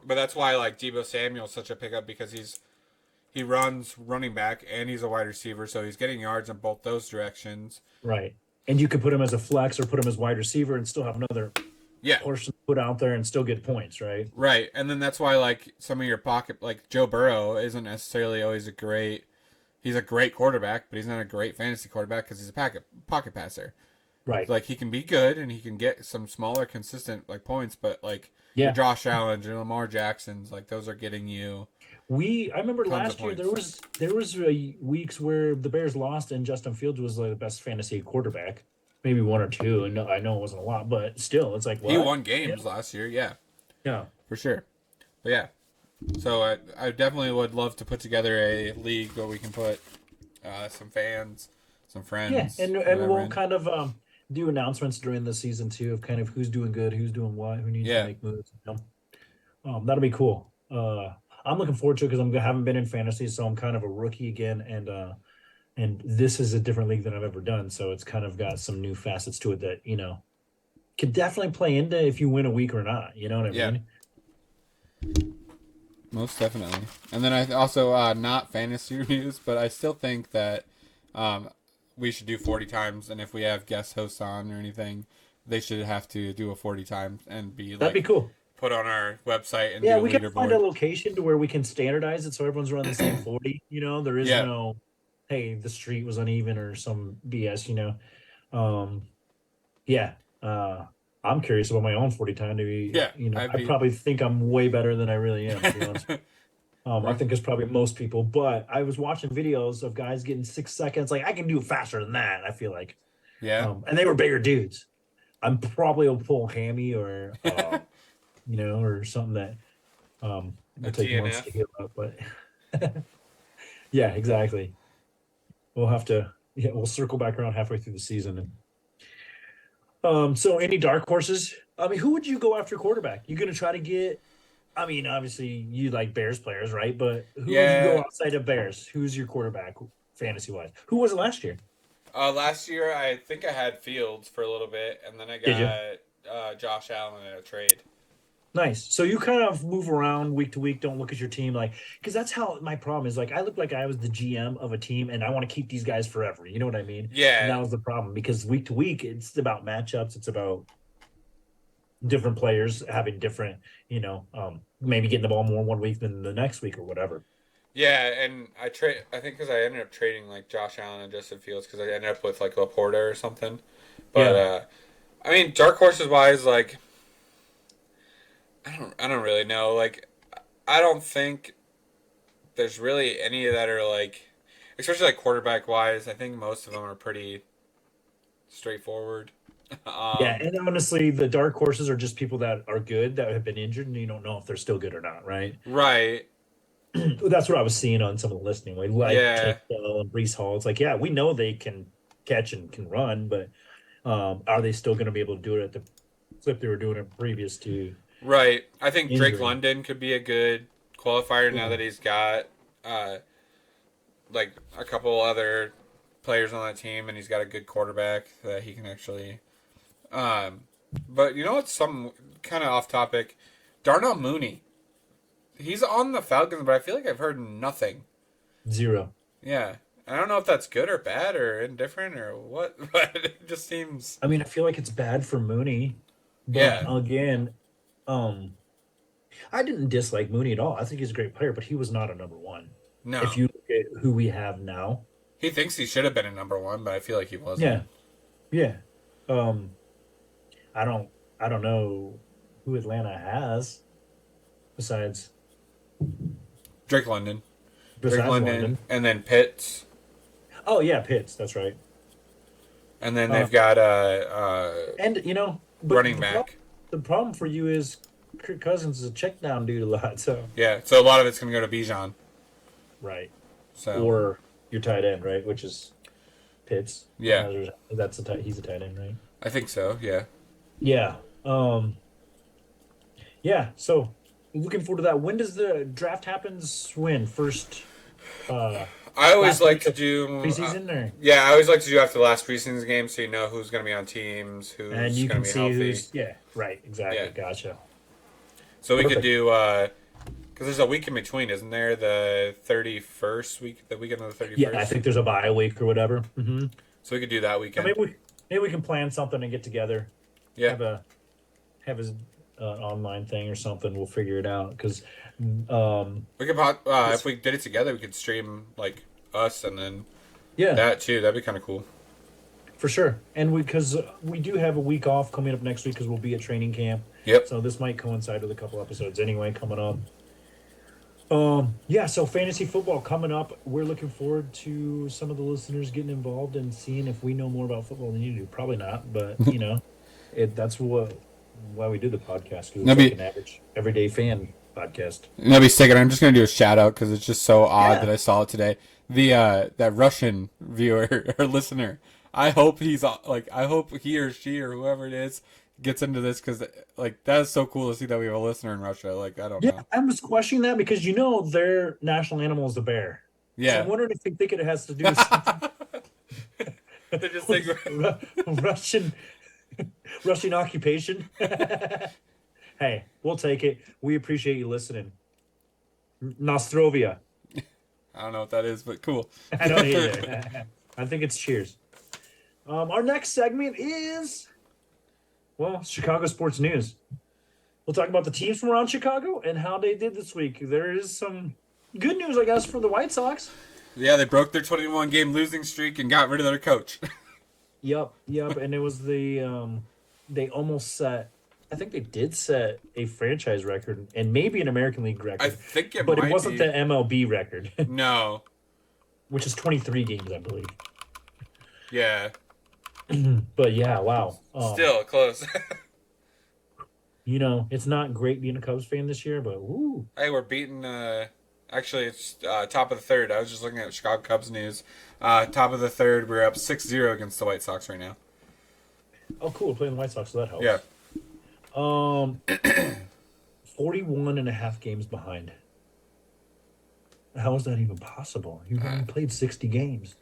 But that's why like Debo Samuel's such a pickup because he runs running back and he's a wide receiver, so he's getting yards in both those directions. Right. And you could put him as a flex or put him as wide receiver and still have another Yeah. portion put out there and still get points, right? Right. And then that's why like some of your pocket like Joe Burrow isn't necessarily always a great he's a great quarterback, but he's not a great fantasy quarterback because he's a pocket passer. Right. Like he can be good and he can get some smaller consistent like points, but like your Yeah. Josh Allen, your Lamar Jacksons, like those are getting you I remember tons of last year points. there was weeks where the Bears lost and Justin Fields was like the best fantasy quarterback, maybe one or two. And I know it wasn't a lot, but still, it's like He what? won games last year, yeah, Yeah. for sure. But yeah, so I definitely would love to put together a league where we can put some fans, some Yeah, friends, and whatever. we'll kind of do announcements during the season too of kind of who's doing good, who's doing what, who needs to Yeah, make moves. That'll be cool. I'm looking forward to it because I haven't been in fantasy, so I'm kind of a rookie again, and this is a different league than I've ever done, so it's kind of got some new facets to it that could definitely play into if you win a week or not. You know what I yeah, mean? most definitely. And then I also not fantasy reviews, but I still think that we should do 40 times, and if we have guest hosts on or anything, they should have to do a 40 times and be That'd be like cool. put on our website and Yeah, do a we can find a leaderboard. location to where we can standardize it so everyone's running the same 40. There is Yeah, no, hey, the street was uneven or some BS. Um, yeah. I'm curious about my own 40 time to be, yeah, I'd I be. probably think I'm way better than I really am, to be honest. I Right. think it's probably most people, but I was watching videos of guys getting 6 seconds. Like I can do it faster than that, I feel like. Yeah. And they were bigger dudes. I'm probably will pull hammy or or something that A will take months to TNF. heal up. But yeah, exactly. We'll circle back around halfway through the season. And so any dark horses? I mean, who would you go after quarterback? You gonna try to get I mean, obviously you like Bears players, right? But who would you go Yeah. outside of Bears? Who's your quarterback fantasy wise? Who was it last year? Last year, I think I had Fields for a little bit, and then I Did you? got Josh Allen in a trade. Nice. So you kind of move around week to week, don't look at your team like because that's how my problem is. Like I look like I was the GM of a team and I want to keep these guys forever. You know what I mean? And Yeah, that was the problem because week to week it's about matchups, it's about different players having different, maybe getting the ball more one week than the next week or whatever. yeah, and I trade. I think because I ended up trading like Josh Allen and Justin Fields because I ended up with like Laporta or something. But Yeah. I mean, dark horses wise, like I don't really know. Like I don't think there's really any that are like. especially like quarterback wise. I think most of them are pretty straightforward. Yeah, um, and honestly, the dark horses are just people that are good that have been injured, and you don't know if they're still good or not, right? right. That's what I was seeing on some of the listening, like Yeah. Tank Dell and Brees Hall. It's like, yeah, we know they can catch and can run, but are they still going to be able to do it at the clip they were doing it previous to Right. I think Drake injury? London could be a good qualifier now Yeah. that he's got uh, like a couple other players on that team, and he's got a good quarterback that he can actually. Um, but you know what's some kind of off topic? Darnell Mooney. He's on the Falcons, but I feel like I've heard nothing. Zero. Yeah. I don't know if that's good or bad or indifferent or what, but it just seems. I mean, I feel like it's bad for Mooney, but Yeah. again, um, I didn't dislike Mooney at all. I think he's a great player, but he was not a number one. If No. you look at who we have now, He thinks he should have been a number one, but I feel like he wasn't. yeah, yeah. Um, I don't, I don't know who Atlanta has besides Drake London. Drake besides London, London. and then Pitts, Oh yeah, Pitts. That's right. and then Uh, they've got and but running back. the problem for you is Kirk Cousins is a check down dude a lot. So Yeah, so a lot of it's gonna go to Bijan. right, So or your tight end, right, which is Pitts. yeah, That's a tight. He's a tight end, right? I think so. Yeah, Yeah. Yeah. So looking forward to that. When does the draft happens? When first? Uh, I always last like week to of do. preseason, or Yeah, I always like to do after the last preseason game, so you know who's gonna be on teams, and who's you gonna can be see healthy. who's right. Exactly. Yeah, Gotcha. so we could Perfect. do because there's a week in between, isn't there? The 31st week, the weekend of the Yeah, I 31st. think there's a bye week or whatever. So we could do that So weekend. maybe we can plan something and get together. Yeah, Have a have a online thing or something. We'll figure it out because we could if we did it together, we could stream like us and then yeah, that too. That'd be kind of cool. for sure. And because we do have a week off coming up next week because we'll be at training camp. Yep. So this might coincide with a couple episodes anyway coming up. Yeah, so fantasy football coming up. We're looking forward to some of the listeners getting involved and seeing if we know more about football than you do. Probably not, but that's why we do the podcast, because it's That'd like be an average everyday fan podcast. that'd be sick. And I'm just gonna do a shout out because it's just so odd Yeah. that I saw it today. The that Russian viewer or listener. I hope he's like I hope he or she or whoever it is gets into this because like that is so cool to see that we have a listener in Russia. Like I don't Yeah, know. I was questioning that because their national animal is the bear. So I'm Yeah. wondering if they think it has to do with something They just think Russian Russian occupation. Hey, we'll take it. We appreciate you listening. Nostrovia. I don't know what that is, but cool. I don't either. I think it's cheers. Our next segment is, Chicago sports news. We'll talk about the teams from around Chicago and how they did this week. There is some good news, I guess, for the White Sox. Yeah, they broke their 21 game losing streak and got rid of their coach. Yep. And it was they almost set, I think they did set a franchise record and maybe an American League I record, think it but might it wasn't be. the MLB record, No. which is 23 games, I believe. Yeah. But yeah, wow. Still close. It's not great being a Cubs fan this year, but woo. Hey, we're beating. Actually, it's top of the third. I was just looking at Chicago Cubs news. Top of the third, we're up 6-0 against the White Sox right now. Oh, cool. We're playing the White Sox, so that helps. Yeah. 41 and a half games behind. How is that even possible? You've only played 60 games.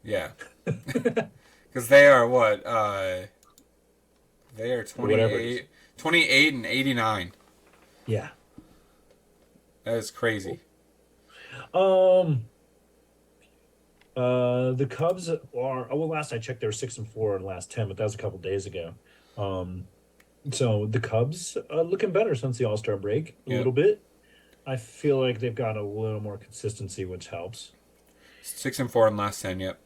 Yeah. Because they are what? They are Whatever it is. 28 and 89. Yeah. That is crazy. The Cubs last I checked, they were 6-4 in the last 10, but that was a couple days ago. So the Cubs looking better since the All-Star break a little bit. I feel like they've got a little more consistency, which helps. 6-4 in last 10. Yep.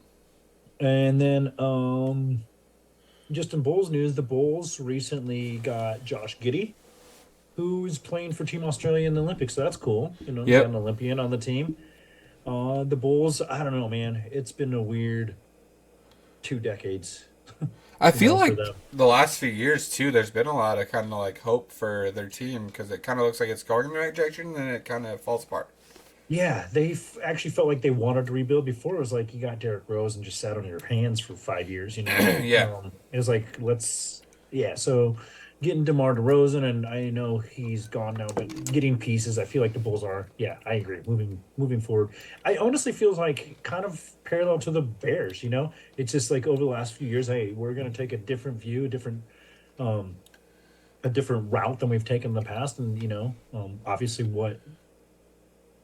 And then, just in Bulls news, the Bulls recently got Josh Giddey, who's playing for Team Australia in the Olympics. So that's cool. Yep. Got an Olympian on the team. The Bulls, I don't know, man. It's been a weird 2 decades, I feel for like them. the last few years too, there's been a lot of kind of like hope for their team because it kind of looks like it's going in the right direction, and then it kind of falls apart. Yeah, they actually felt like they wanted to rebuild. Before it was like you got Derrick Rose and just sat on your hands for 5 years, Yeah, It was like yeah. So getting DeMar DeRozan, and I know he's gone now, but getting pieces, I feel like the Bulls are. Yeah, I agree. Moving forward, I honestly feels like kind of parallel to the Bears. It's just like over the last few years, hey, we're gonna take a different view, um, a different route than we've taken in the past, and obviously what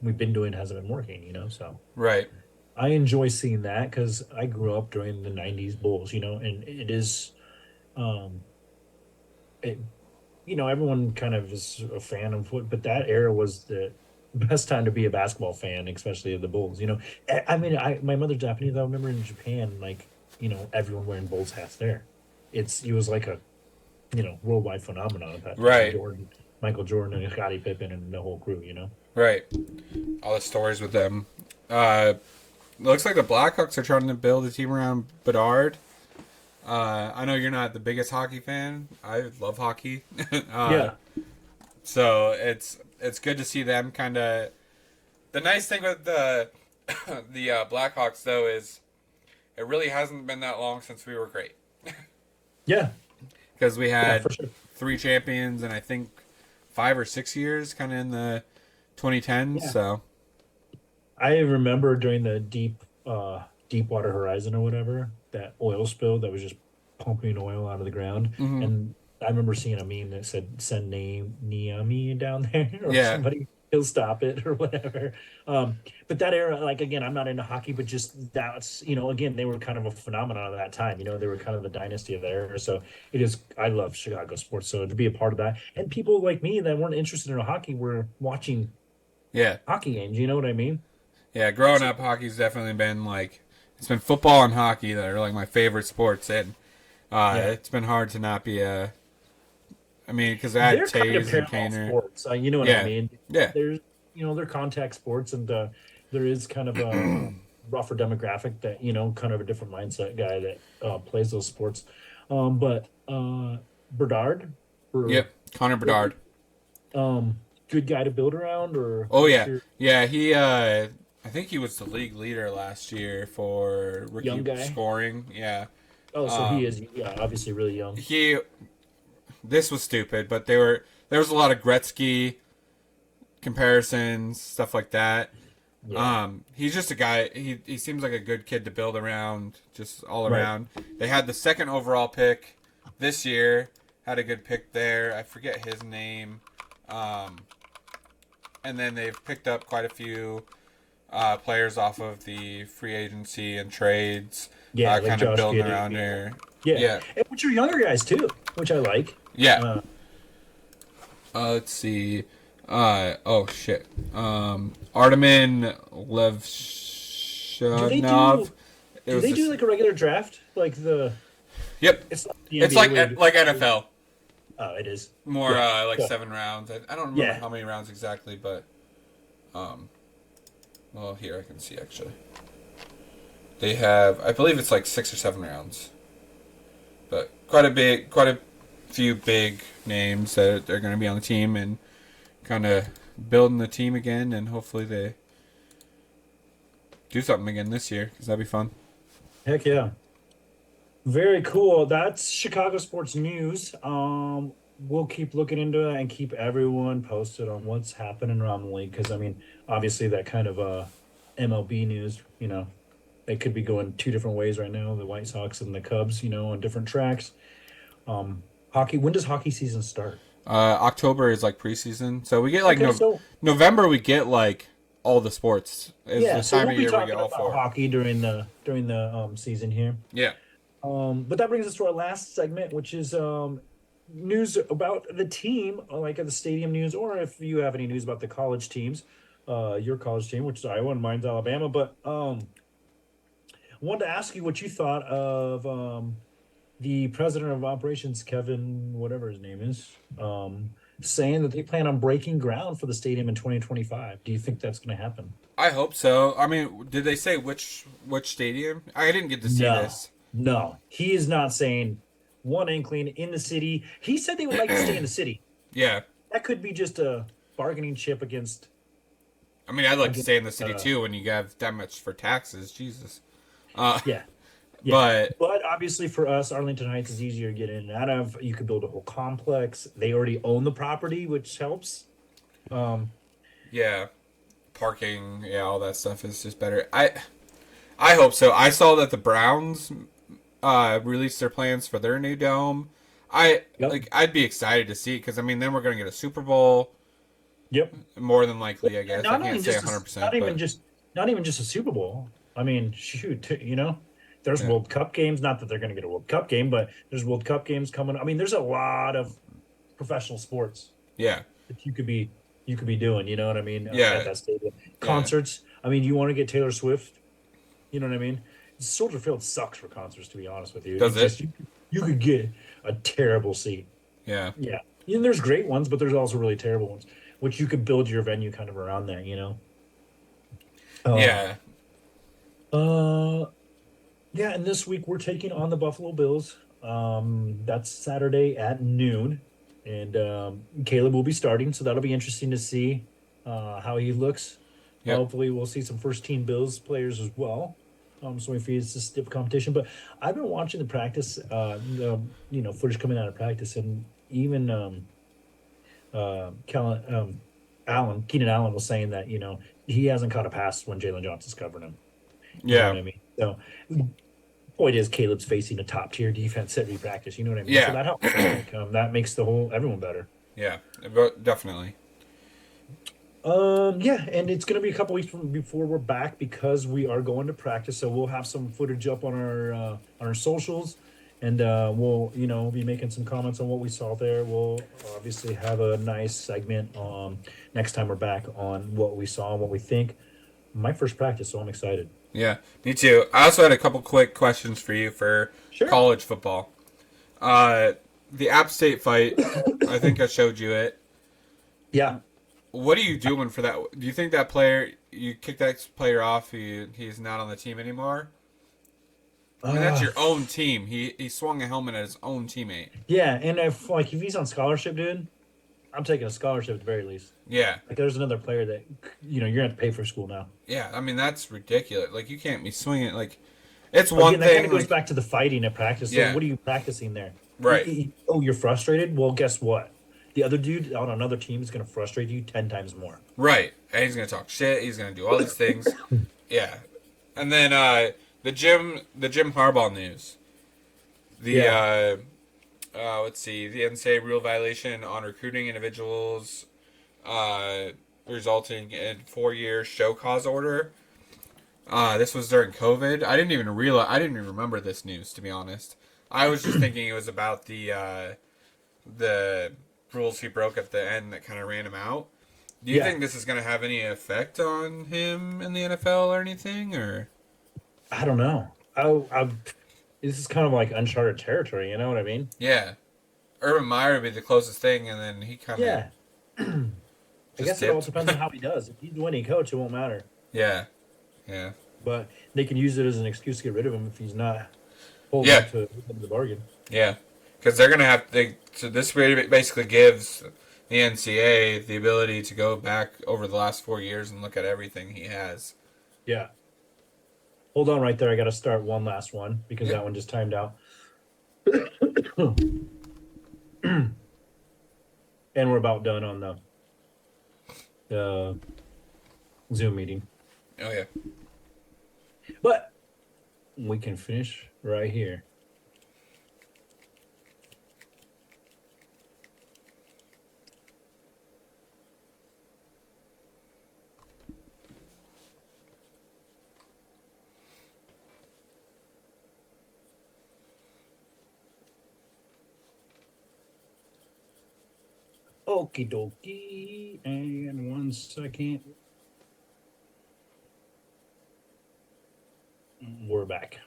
we've been doing hasn't been working. So. right, I enjoy seeing that because I grew up during the '90s Bulls, and it is, um, it, everyone kind of is a fan of foot, but that era was the best time to be a basketball fan, especially of the Bulls. I mean, my mother's Japanese. I remember in Japan, like, everyone wearing Bulls hats there. It was like a worldwide phenomenon at that time. right, Michael Jordan, and Scottie Pippen, and the whole crew. right. All the stories with them. Uh, Looks like the Blackhawks are trying to build a team around Bedard. I know you're not the biggest hockey fan. I love hockey. uh, Yeah, so it's good to see them kind of. The nice thing with the the Blackhawks though is it really hasn't been that long since we were great yeah, because we yeah, had for sure. 3 champions and I think 5 or 6 years kind of in the 2010s. Yeah. So I remember during the Deepwater Horizon or whatever, that oil spill that was just pumping oil out of the ground. hmm And I remember seeing a meme that said send name Niami down there or yeah, somebody he'll stop it or whatever. But that era, like again, I'm not into hockey, but just that's, again, they were kind of a phenomenon at that time. They were kind of the dynasty of that era. So I love Chicago sports. So to be a part of that. And people like me that weren't interested in hockey were watching yeah, hockey games, you know what I mean? yeah. Growing So up, hockey's definitely been like it's been football and hockey that are like my favorite sports, and yeah. it's been hard to not be a. I mean, because I had They're kind of Taves and parallel Kaner. sports. You know what I Yeah, mean? yeah, There's, they're contact sports, and there is kind of a rougher demographic that kind of a different mindset guy that plays those sports. But Bernard, or yep. Connor Bedard. good guy to build around, or Oh what's yeah, your yeah. He, I think he was the league leader last year for young rookie guy? scoring. Yeah. Oh, so he Um, is, yeah, obviously really young. he. This was stupid, but there was a lot of Gretzky comparisons, stuff like that. Yeah, He's just a guy. He seems like a good kid to build around, just all right. around. They had the second overall pick this year. Had a good pick there. I forget his name. Um, and then they've picked up quite a few players off of the free agency and trades, Yeah, like kind of Josh building Giddey. around there. Yeah, Yeah, and which are younger guys too, which I like. yeah. Uh, Let's see. Oh shit. Artemin do they Levshunov. do? It Do was they do this. like a regular draft? Like Yep. it's not the It's NBA like where you like NFL. oh, it is. More Yeah. like Yeah. 7 rounds. I don't remember Yeah. how many rounds exactly, but um. Well, here I can see actually. They have, I believe it's like 6 or 7 rounds, but quite a few big names that are going to be on the team and kind of building the team again, and hopefully they do something again this year because that'd be fun. Heck yeah. Very cool. That's Chicago sports news. We'll keep looking into it and keep everyone posted on what's happening around the league. Because I mean, obviously that kind of MLB news, they could be going two different ways right now. The White Sox and the Cubs, on different tracks. Hockey. When does hockey season start? October is like preseason, so we get like Okay, so November. We get like all the sports is yeah, the so time we'll of be year we get talking all about four. hockey during the season here. Yeah. But that brings us to our last segment, which is news about the team, like at the stadium news, or if you have any news about the college teams, your college team, which is Iowa and mine's Alabama. But I wanted to ask you what you thought of the president of operations, Kevin, whatever his name is. saying that they plan on breaking ground for the stadium in 2025. Do you think that's going to happen? I hope so. I mean, did they say which stadium? I didn't get to see No, this. no. He is not saying one inkling in the city. He said they would like to stay in the city. Yeah. That could be just a bargaining chip I mean, I'd like to against stay in the city uh too when you have that much for taxes. Jesus. Uh, yeah, yeah. but But obviously for us, Arlington Heights is easier to get in and out of. You could build a whole complex. They already own the property, which helps. Um, yeah, parking, yeah, all that stuff is just better. I hope so. I saw that the Browns released their plans for their new dome. yep, I'd be excited to see it because I mean then we're gonna get a Super Bowl yep. more than likely. I And guess I can't say not 100%, even but just not even just a Super Bowl. I mean, shoot, there's yeah, World Cup games. Not that they're going to get a World Cup game, but there's World Cup games coming. I mean, there's a lot of professional sports yeah, that you could be doing. You know what I mean? At yeah, that stadium, yeah. concerts. I mean, you want to get Taylor Swift? You know what I mean? Soldier Field sucks for concerts, to be honest with you. Does It's it? just you could get a terrible seat. Yeah, Yeah, there's great ones, but there's also really terrible ones, which you could build your venue kind of around that. Um, yeah, uh, yeah, and this week we're taking on the Buffalo Bills. That's Saturday at noon, and Caleb will be starting, so that'll be interesting to see how he looks. yep, Hopefully, we'll see some first team Bills players as well. So we face a stiff competition. But I've been watching the practice, footage coming out of practice, and even Keenan Allen was saying that he hasn't caught a pass when Jalen Johnson's covering him. You know what yeah, I mean? So point is Caleb's facing a top tier defense every practice. You know what I mean? So yeah, that helps. Like, that makes the whole everyone better. yeah, definitely. Yeah, and it's gonna be a couple weeks before we're back because we are going to practice. So we'll have some footage up on our socials, and we'll be making some comments on what we saw there. We'll obviously have a nice segment next time we're back on what we saw and what we think. My first practice, so I'm excited. Yeah, me too. I also had a couple quick questions for you for Sure. college football. Uh, the App State fight, I think I showed you it. Yeah. What are you doing for that? Do you think that player, you kick that player off, he's not on the team anymore? I mean, that's Uh, your own team. He swung a helmet at his own teammate. yeah, and if he's on scholarship, dude, I'm taking a scholarship at the very least. Yeah, Like there's another player that you're gonna have to pay for school now. yeah. I mean, that's ridiculous. Like, you can't be swinging. Like, it's one Again, that kind thing. of goes Like, back to the fighting at practice. So yeah, what are you practicing there? right, Oh, you're frustrated? Well, guess what? The other dude on another team is gonna frustrate you 10 times more. right. And he's gonna talk shit. He's gonna do all these things. Yeah, and then the Jim Harbaugh news. The Yeah. let's see, the NCAA rule violation on recruiting individuals, resulting in 4 year show cause order. This was during COVID. I didn't even realize. I didn't even remember this news, to be honest. I was just thinking it was about the rules he broke at the end that kind of ran him out. Do you Yeah. think this is going to have any effect on him in the NFL or anything? Or I don't know. This is kind of like uncharted territory, you know what I mean? yeah, Urban Meyer would be the closest thing, and then he kind of Yeah. I just guess it all dipped. depends on how he does. If he's the winning coach, it won't matter. Yeah, yeah, But they can use it as an excuse to get rid of him if he's not holding yeah, up to the bargain. yeah. Because they're gonna have they. So this basically gives the NCAA the ability to go back over the last 4 years and look at everything he has. Yeah. Hold on right there. I got to start one last one because Yeah. that one just timed out. And we're about done on the Zoom meeting. Oh yeah. But we can finish right here. Okie dokie. And 1 second. We're back.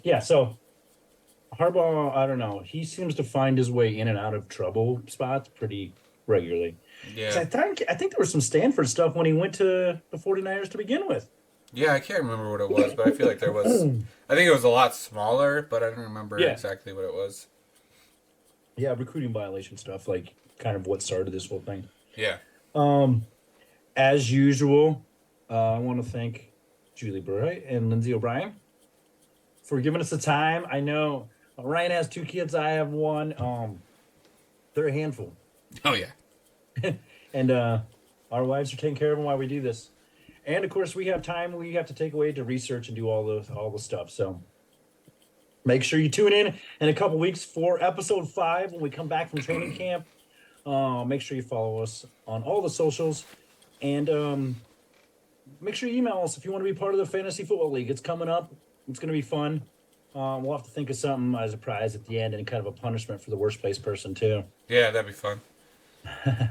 Yeah, so Harbaugh, I don't know. He seems to find his way in and out of trouble spots pretty regularly. Because Yeah. I think there was some Stanford stuff when he went to the 49ers to begin with. Yeah, I can't remember what it was, but I feel like there was. I think it was a lot smaller, but I don't remember Yeah. exactly what it was. Yeah, recruiting violation stuff, like kind of what started this whole thing. Yeah. Um, as usual, I want to thank Julie Burright and Lindsay O'Brien for giving us the time. I know Ryan has two kids, I have one. They're a handful. Oh yeah. And our wives are taking care of them while we do this. And of course, we have time we have to take away to research and do all the stuff. So make sure you tune in a couple weeks for episode 5 when we come back from training camp. Make sure you follow us on all the socials, and make sure you email us if you want to be part of the fantasy football league. It's coming up. It's going to be fun. We'll have to think of something as a prize at the end and kind of a punishment for the worst place person too. Yeah, that'd be fun.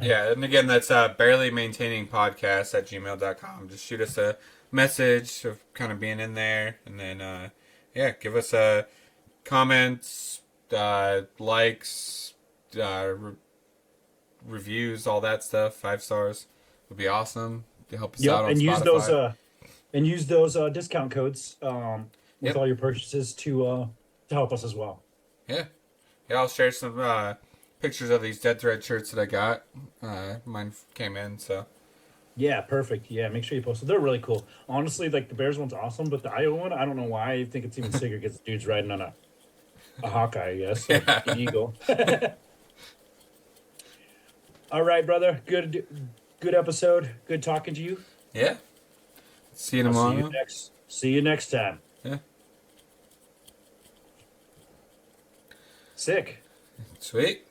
Yeah, and again, that's barely maintaining podcast at gmail.com. Just shoot us a message of kind of being in there, and then yeah, give us comments, likes, reviews, all that stuff. 5 stars would be awesome to help us out on And Spotify. use those discount codes with Yep. all your purchases to help us as well. Yeah, yeah. I'll share some pictures of these Dead Thread shirts that I got. Mine came in, so Yeah, perfect. Yeah, make sure you post it. They're really cool. Honestly, like the Bears one's awesome, but the Iowa one, I don't know why. I think it's even sicker because the dude's riding on a Hawkeye, I guess. Like Yeah. the Eagle. All right, brother. Good episode. Good talking to you. yeah. See you I'll tomorrow. See you next time. Yeah, Sick. sweet.